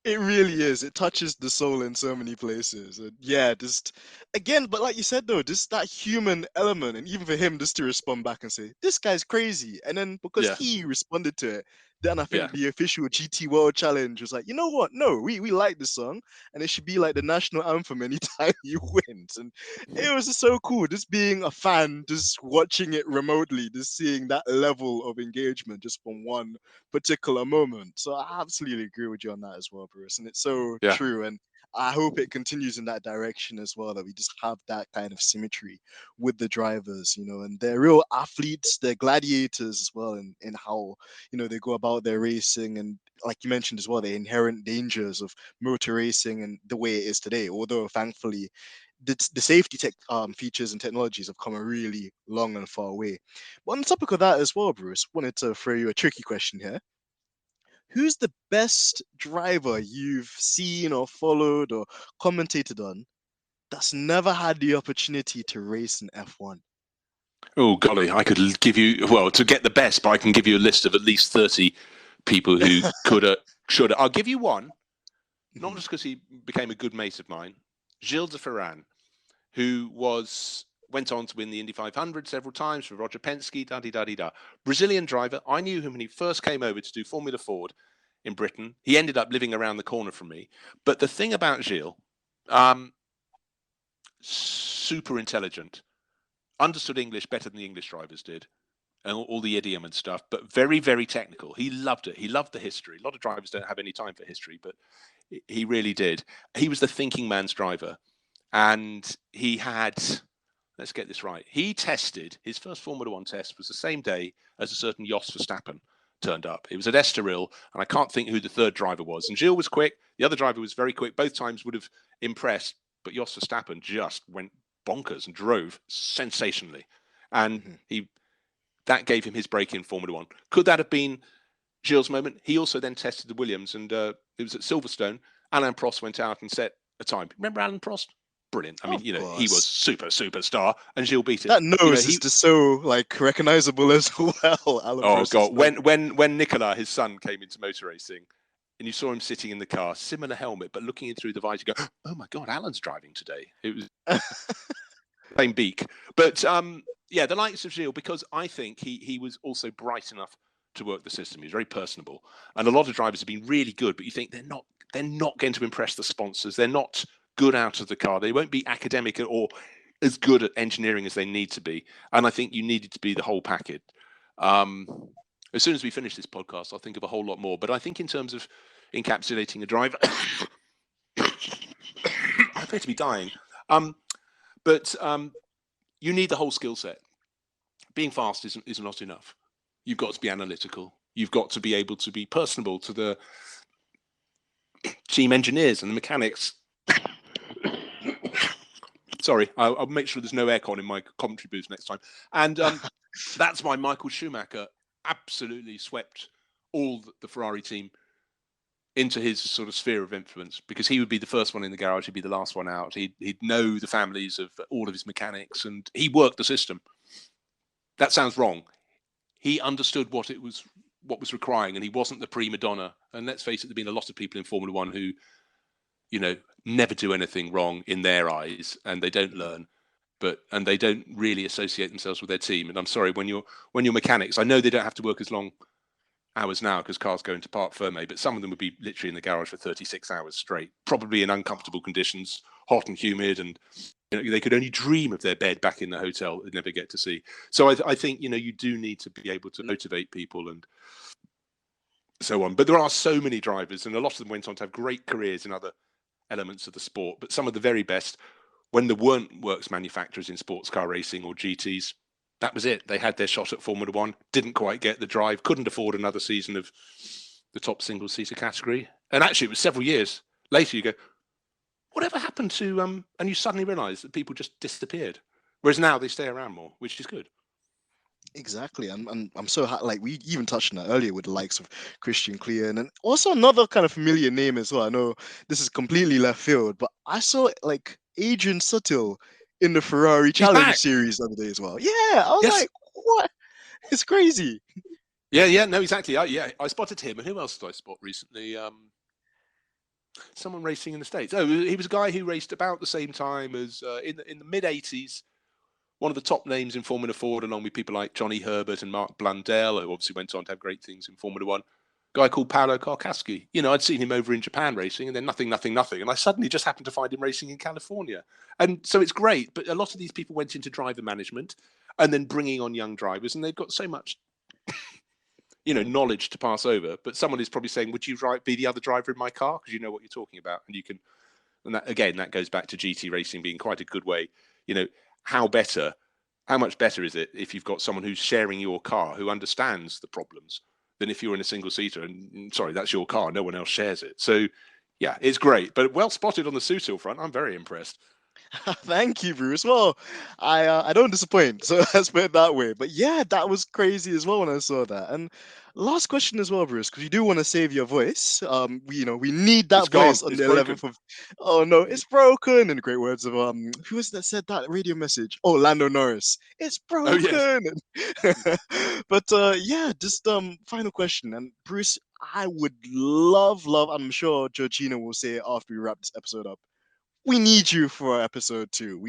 It really is. It touches the soul in so many places. And yeah, just again, but like you said though, just that human element, and even for him just to respond back and say, this guy's crazy. And then because he responded to it, then I think the official GT World Challenge was like, you know what? No, we like this song, and it should be like the national anthem anytime you win. And it was just so cool, just being a fan, just watching it remotely, just seeing that level of engagement just from one particular moment. So I absolutely agree with you on that as well, Bruce. And it's so true. And I hope it continues in that direction as well, that we just have that kind of symmetry with the drivers, and they're real athletes, they're gladiators as well in how, they go about their racing. And like you mentioned as well, the inherent dangers of motor racing and the way it is today, although thankfully the safety features and technologies have come a really long and far way. But on the topic of that as well, Bruce, wanted to throw you a tricky question here. Who's the best driver you've seen or followed or commentated on that's never had the opportunity to race in F1? Oh, golly, I could give you, to get the best, but I can give you a list of at least 30 people who could should I'll give you one, not just because he became a good mate of mine, Jorgy'S, who went on to win the Indy 500 several times for Roger Penske, da-di-da-di-da. Brazilian driver. I knew him when he first came over to do Formula Ford in Britain. He ended up living around the corner from me. But the thing about Gilles, super intelligent, understood English better than the English drivers did, and all the idiom and stuff, but very, very technical. He loved it. He loved the history. A lot of drivers don't have any time for history, but he really did. He was the thinking man's driver, and he had, let's get this right, he tested, his first Formula One test was the same day as a certain Jos Verstappen turned up. It was at Estoril, and I can't think who the third driver was. And Gilles was quick. The other driver was very quick. Both times would have impressed, but Jos Verstappen just went bonkers and drove sensationally. And that gave him his break in Formula One. Could that have been Gilles' moment? He also then tested the Williams, and it was at Silverstone. Alain Prost went out and set a time. Remember Alain Prost? Brilliant. I mean, he was superstar, and Gilles beat it. That nose is just so like recognizable as well. Alain Prost God, when Nicolas, his son, came into motor racing, and you saw him sitting in the car, similar helmet, but looking in through the visor, you go, "Oh my God, Alan's driving today." It was same beak, but yeah, the likes of Gilles, because I think he was also bright enough to work the system. He was very personable, and a lot of drivers have been really good, but you think they're not going to impress the sponsors. They're not good out of the car. They won't be academic or as good at engineering as they need to be. And I think you needed to be the whole package. As soon as we finish this podcast, I'll think of a whole lot more. But I think in terms of encapsulating a driver, I appear to be dying. But you need the whole skill set. Being fast is not enough. You've got to be analytical. You've got to be able to be personable to the team engineers and the mechanics. Sorry, I'll make sure there's no aircon in my commentary booth next time. And that's why Michael Schumacher absolutely swept all the Ferrari team into his sort of sphere of influence, because he would be the first one in the garage, he'd be the last one out. He'd know the families of all of his mechanics, and he worked the system. That sounds wrong. He understood what was requiring, and he wasn't the prima donna. And let's face it, there've been a lot of people in Formula One who, never do anything wrong in their eyes, and they don't learn, and they don't really associate themselves with their team. And I'm sorry, when you're mechanics, I know they don't have to work as long hours now because cars go into parc fermé, but some of them would be literally in the garage for 36 hours straight, probably in uncomfortable conditions, hot and humid, and they could only dream of their bed back in the hotel they'd never get to see. So I think you do need to be able to motivate people and so on. But there are so many drivers, and a lot of them went on to have great careers in other elements of the sport. But some of the very best, when there weren't works manufacturers in sports car racing or GTs, that was it. They had their shot at Formula One, didn't quite get the drive, couldn't afford another season of the top single-seater category. And actually, it was several years later you go, whatever happened to... and you suddenly realise that people just disappeared. Whereas now they stay around more, which is good. Exactly, and I'm so like we even touched on that earlier with the likes of Christian Klein, and also another kind of familiar name as well. I know this is completely left field, but I saw like Adrian Sutil in the Ferrari Challenge Series the other day as well. Yeah, I was like, what? It's crazy. Yeah, no, exactly. I spotted him, and who else did I spot recently? Someone racing in the States. Oh, he was a guy who raced about the same time as in the mid '80s. One of the top names in Formula Ford, along with people like Johnny Herbert and Mark Blundell, who obviously went on to have great things in Formula One. A guy called Paolo Karkaski. I'd seen him over in Japan racing, and then nothing. And I suddenly just happened to find him racing in California. And so it's great. But a lot of these people went into driver management and then bringing on young drivers, and they've got so much, knowledge to pass over. But someone is probably saying, would you be the other driver in my car? Because you know what you're talking about. And you can, and that, again, that goes back to GT racing being quite a good way, how much better is it if you've got someone who's sharing your car, who understands the problems, than if you're in a single seater and sorry, that's your car, no one else shares it. So yeah, it's great, but well spotted on the Sutil front. I'm very impressed. Thank you, Bruce. Well, I don't disappoint, so let's put it that way. But yeah, that was crazy as well when I saw that. And last question as well, Bruce, because you do want to save your voice. We need that voice on the 11th of. Oh no, it's broken. In the great words of who was that said that radio message? Oh, Lando Norris. It's broken. Oh, yes. But yeah, just final question. And Bruce, I would love. I'm sure Georgina will say it after we wrap this episode up. We need you for episode 2.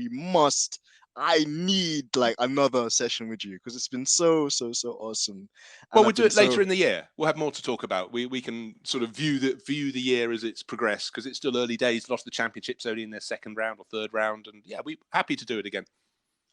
I need like another session with you because it's been so awesome. Well, we'll do it later in the year. We'll have more to talk about. We can sort of view the year as it's progressed, because it's still early days. A lot of the championships only in their second round or third round, and yeah, we're happy to do it again.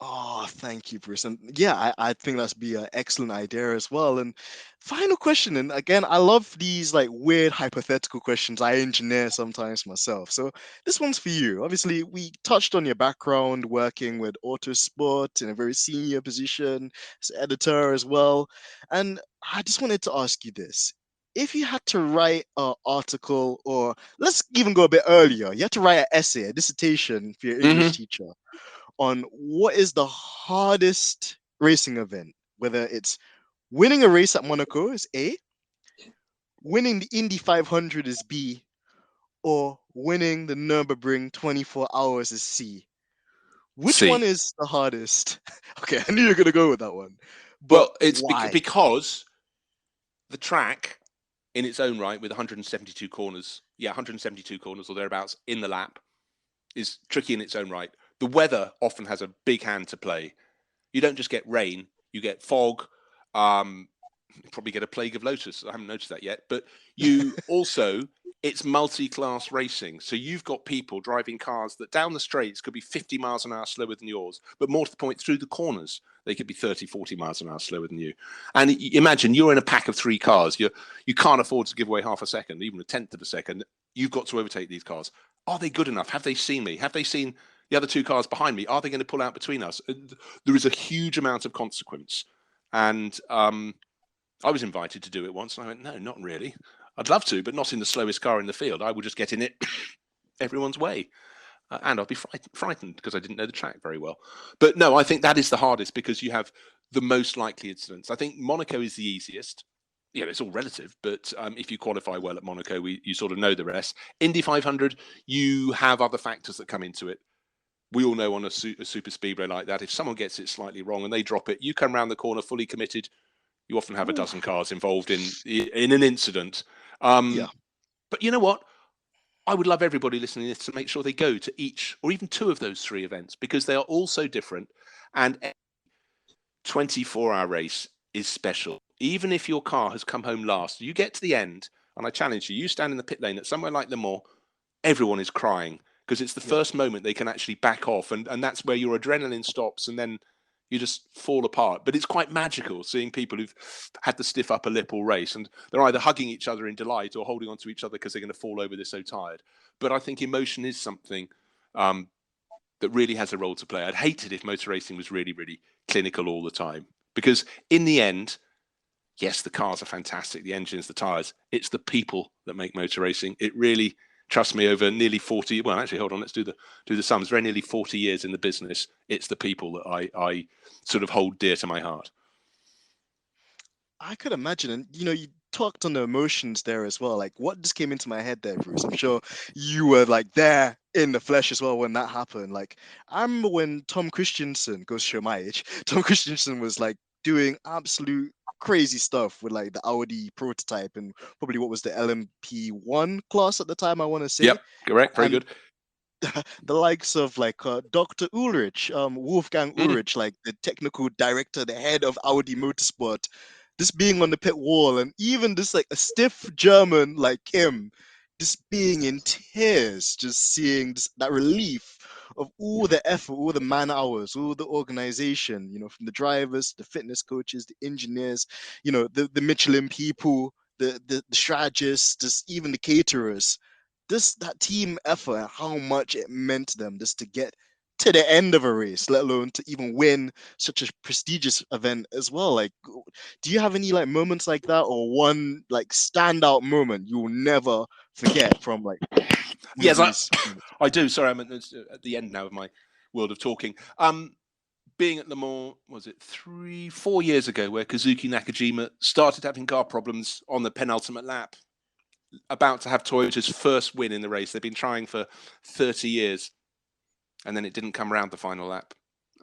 Oh, thank you, Bruce. And yeah, I think that's be an excellent idea as well. And final question, and again, I love these like weird hypothetical questions. I engineer sometimes myself. So this one's for you. Obviously, we touched on your background working with Autosport in a very senior position as editor as well. And I just wanted to ask you this. If you had to write an article, or let's even go a bit earlier, you had to write an essay, a dissertation for your English Hmm. teacher on what is the hardest racing event, whether it's winning a race at Monaco is A, winning the Indy 500 is B, or winning the Nürburgring 24 hours is C. Which one See, is the hardest? Okay, I knew you were going to go with that one. But well, it's why? because the track in its own right with 172 corners, 172 corners or thereabouts in the lap, is tricky in its own right. The weather often has a big hand to play. You don't just get rain, you get fog. You probably get a plague of lotus. I haven't noticed that yet. But you also, it's multi-class racing. So you've got people driving cars that down the straights could be 50 miles an hour slower than yours. But more to the point, through the corners, they could be 30, 40 miles an hour slower than you. And imagine you're in a pack of 3 cars. You can't afford to give away half a second, even a tenth of a second. You've got to overtake these cars. Are they good enough? Have they seen me? Have they seen the other 2 cars behind me? Are they going to pull out between us? There is a huge amount of consequence. And I was invited to do it once, and I went, no, not really. I'd love to, but not in the slowest car in the field. I will just get in it everyone's way. And I'll be frightened because I didn't know the track very well. But no, I think that is the hardest because you have the most likely incidents. I think Monaco is the easiest. Yeah, it's all relative, but if you qualify well at Monaco, you sort of know the rest. Indy 500, you have other factors that come into it. We all know on a super speedway like that, if someone gets it slightly wrong and they drop it, you come around the corner fully committed, you often have a dozen cars involved in an incident. Yeah. But you know what? I would love everybody listening to this to make sure they go to each or even 2 of those 3 events because they are all so different. And 24-hour race is special. Even if your car has come home last, you get to the end, and I challenge you, you stand in the pit lane at somewhere like Le Mans, everyone is crying because it's the Yeah. first moment they can actually back off. And that's where your adrenaline stops and then you just fall apart. But it's quite magical seeing people who've had the stiff upper lip all race and they're either hugging each other in delight or holding onto each other because they're going to fall over, they're so tired. But I think emotion is something that really has a role to play. I'd hate it if motor racing was really, really clinical all the time because in the end, yes, the cars are fantastic, the engines, the tires. It's the people that make motor racing. It really, trust me, over nearly 40. Well, actually, hold on, let's do the sums. Very nearly 40 years in the business. It's the people that I sort of hold dear to my heart. I could imagine, and you talked on the emotions there as well. Like, what just came into my head there, Bruce? I'm sure you were like there in the flesh as well when that happened. Like, I remember when Tom Christensen, goes to show my age, Tom Christensen was like doing absolute crazy stuff with like the Audi prototype and probably what was the LMP1 class at the time, I want to say. Yep, correct, very And good. the likes of like Dr. Ulrich, Wolfgang Mm. Ulrich, like the technical director, the head of Audi Motorsport, just being on the pit wall, and even just like a stiff German like him, just being in tears, just seeing that relief of all the effort, all the man hours, all the organization, from the drivers, the fitness coaches, the engineers, the Michelin people, the strategists, just even the caterers, that team effort, how much it meant to them just to get to the end of a race, let alone to even win such a prestigious event as well. Like, do you have any like moments like that, or one like standout moment you'll never forget from like one of Yes, these? I do. Sorry, I'm at the end now of my world of talking. Being at Le Mans, was it 4 years ago, where Kazuki Nakajima started having car problems on the penultimate lap, about to have Toyota's first win in the race. They've been trying for 30 years, and then it didn't come around the final lap,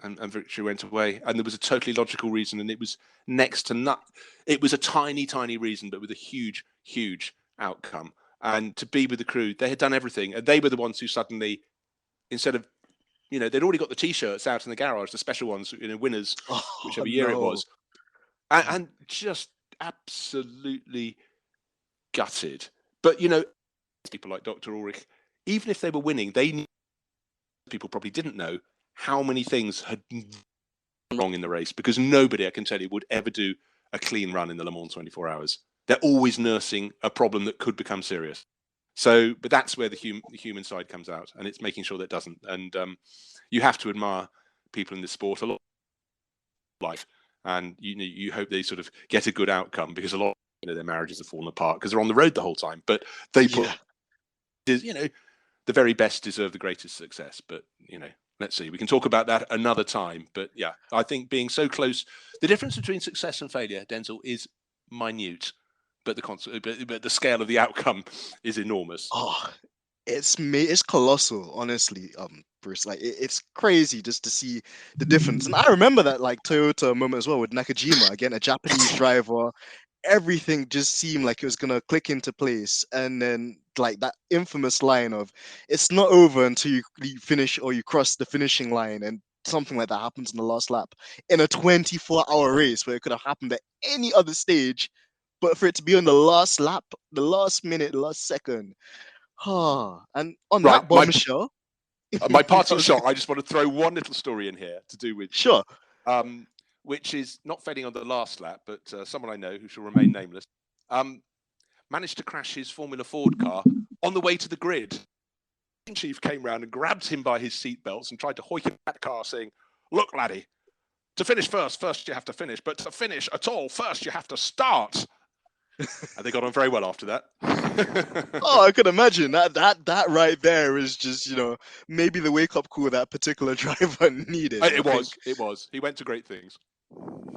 and victory went away. And there was a totally logical reason, and it was next to none. It was a tiny, tiny reason, but with a huge, huge outcome. And to be with the crew, they had done everything, and they were the ones who suddenly, instead of, they'd already got the T-shirts out in the garage, the special ones, winners, Oh whichever year it no! was, and just absolutely gutted. But people like Dr. Ulrich, even if they were winning, people probably didn't know how many things had gone wrong in the race, because nobody, I can tell you, would ever do a clean run in the Le Mans 24 hours. They're always nursing a problem that could become serious. So, but that's where the human side comes out, and it's making sure that it doesn't. And you have to admire people in this sport a lot of life, and you hope they sort of get a good outcome, because a lot of their marriages have fallen apart because they're on the road the whole time. But they put, the very best deserve the greatest success. But let's see. We can talk about that another time. But yeah, I think being so close, the difference between success and failure, Denzel, is minute, but the scale of the outcome is enormous. Oh, it's colossal, honestly, Bruce. Like it's crazy just to see the difference. And I remember that like Toyota moment as well with Nakajima, again, a Japanese driver. Everything just seemed like it was gonna click into place, and then like that infamous line of "It's not over until you finish or you cross the finishing line," and something like that happens in the last lap in a 24-hour race where it could have happened at any other stage, but for it to be on the last lap, the last minute, the last second. And on Right, that bombshell, my parting shot, I just want to throw one little story in here to do with sure, which is not failing on the last lap, but someone I know who shall remain nameless managed to crash his Formula Ford car on the way to the grid. The chief came round and grabbed him by his seatbelts and tried to hoik him at the car, saying, "Look, laddie, to finish first you have to finish, but to finish at all, first you have to start." And they got on very well after that. Oh, I could imagine that right there is just maybe the wake up call that particular driver needed. It was. He went to great things.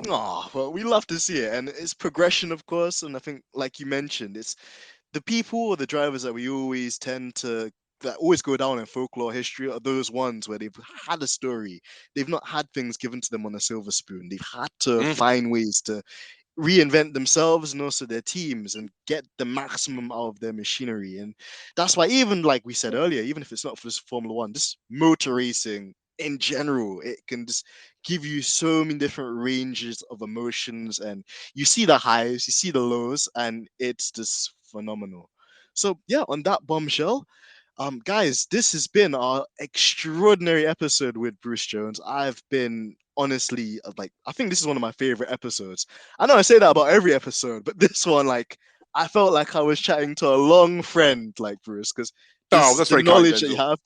Oh, well, we love to see it, and it's progression, of course. And I think, like you mentioned, it's the people or the drivers that we always tend to that always go down in folklore history are those ones where they've had a story. They've not had things given to them on a silver spoon. They've had to find ways to reinvent themselves and also their teams and get the maximum out of their machinery. And that's why, even like we said earlier, even if it's not for this Formula One, this motor racing in general, it can just give you so many different ranges of emotions, and you see the highs, you see the lows, and it's just phenomenal. So yeah, on that bombshell, guys, this has been our extraordinary episode with Bruce Jones. I've been honestly I think this is one of my favorite episodes. I know I say that about every episode, but this one, like, I felt like I was chatting to a long friend, like Bruce, because that's the very knowledge kind, that you have,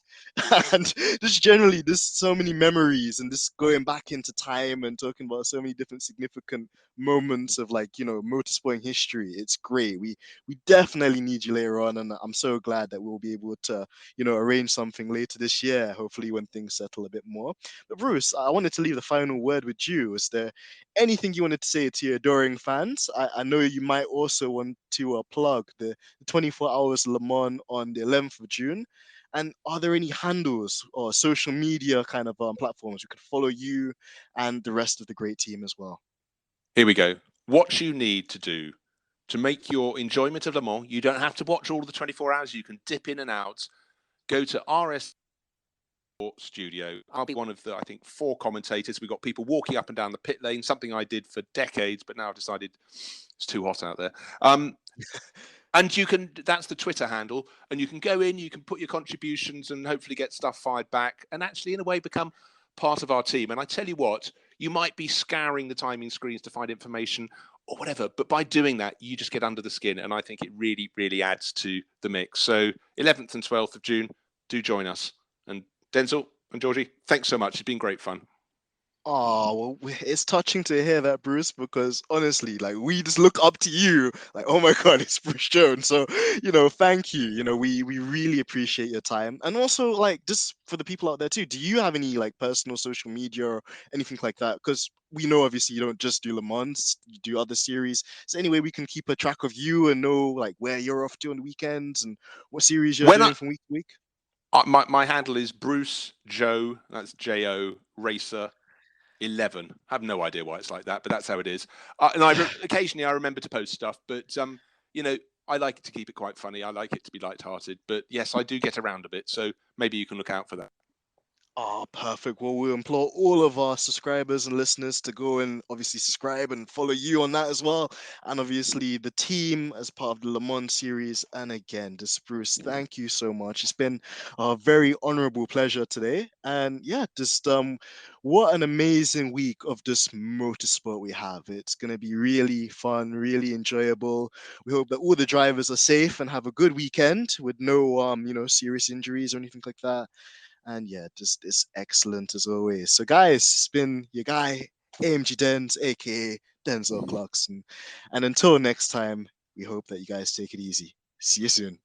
and just generally, there's so many memories, and just going back into time and talking about so many different significant moments of motorsport history. It's great. We definitely need you later on, and I'm so glad that we'll be able to arrange something later this year, hopefully when things settle a bit more. But Bruce, I wanted to leave the final word with you. Is there anything you wanted to say to your adoring fans? I know you might also want to plug the 24 Hours Le Mans on the 11th of June. And are there any handles or social media kind of platforms we could follow you and the rest of the great team as well? Here we go. What you need to do to make your enjoyment of Le Mans, you don't have to watch all of the 24 hours. You can dip in and out. Go to RS Studio. I'll be one of the, I think, 4 commentators. We've got people walking up and down the pit lane, something I did for decades, but now I've decided it's too hot out there. And that's the Twitter handle, and you can go in, you can put your contributions and hopefully get stuff fired back and actually, in a way, become part of our team. And I tell you what, you might be scouring the timing screens to find information or whatever, but by doing that, you just get under the skin. And I think it really, really adds to the mix. So 11th and 12th of June, do join us. And Denzel and Georgie, thanks so much. It's been great fun. Oh, well, it's touching to hear that, Bruce, because honestly, like, we just look up to you, like, oh my God, it's Bruce Jones. So, thank you. We really appreciate your time. And also, like, just for the people out there too, do you have any like personal social media or anything like that? Because we know obviously you don't just do Le Mans, you do other series. So anyway, we can keep a track of you and know like where you're off to on the weekends and what series you're doing from week to week. My handle is Bruce Joe, that's J-O, Racer 11. I have no idea why it's like that, but that's how it is. And occasionally I remember to post stuff, but I like to keep it quite funny. I like it to be lighthearted, but yes, I do get around a bit. So maybe you can look out for that. Oh, perfect. Well, we implore all of our subscribers and listeners to go and obviously subscribe and follow you on that as well. And obviously the team as part of the Le Mans series. And again, just Bruce, thank you so much. It's been a very honorable pleasure today. And yeah, just what an amazing week of this motorsport we have. It's going to be really fun, really enjoyable. We hope that all the drivers are safe and have a good weekend with no serious injuries or anything like that. And yeah, just it's excellent as always. So guys, it's been your guy, AMG Denz, aka Denzel Clarkson. And until next time, we hope that you guys take it easy. See you soon.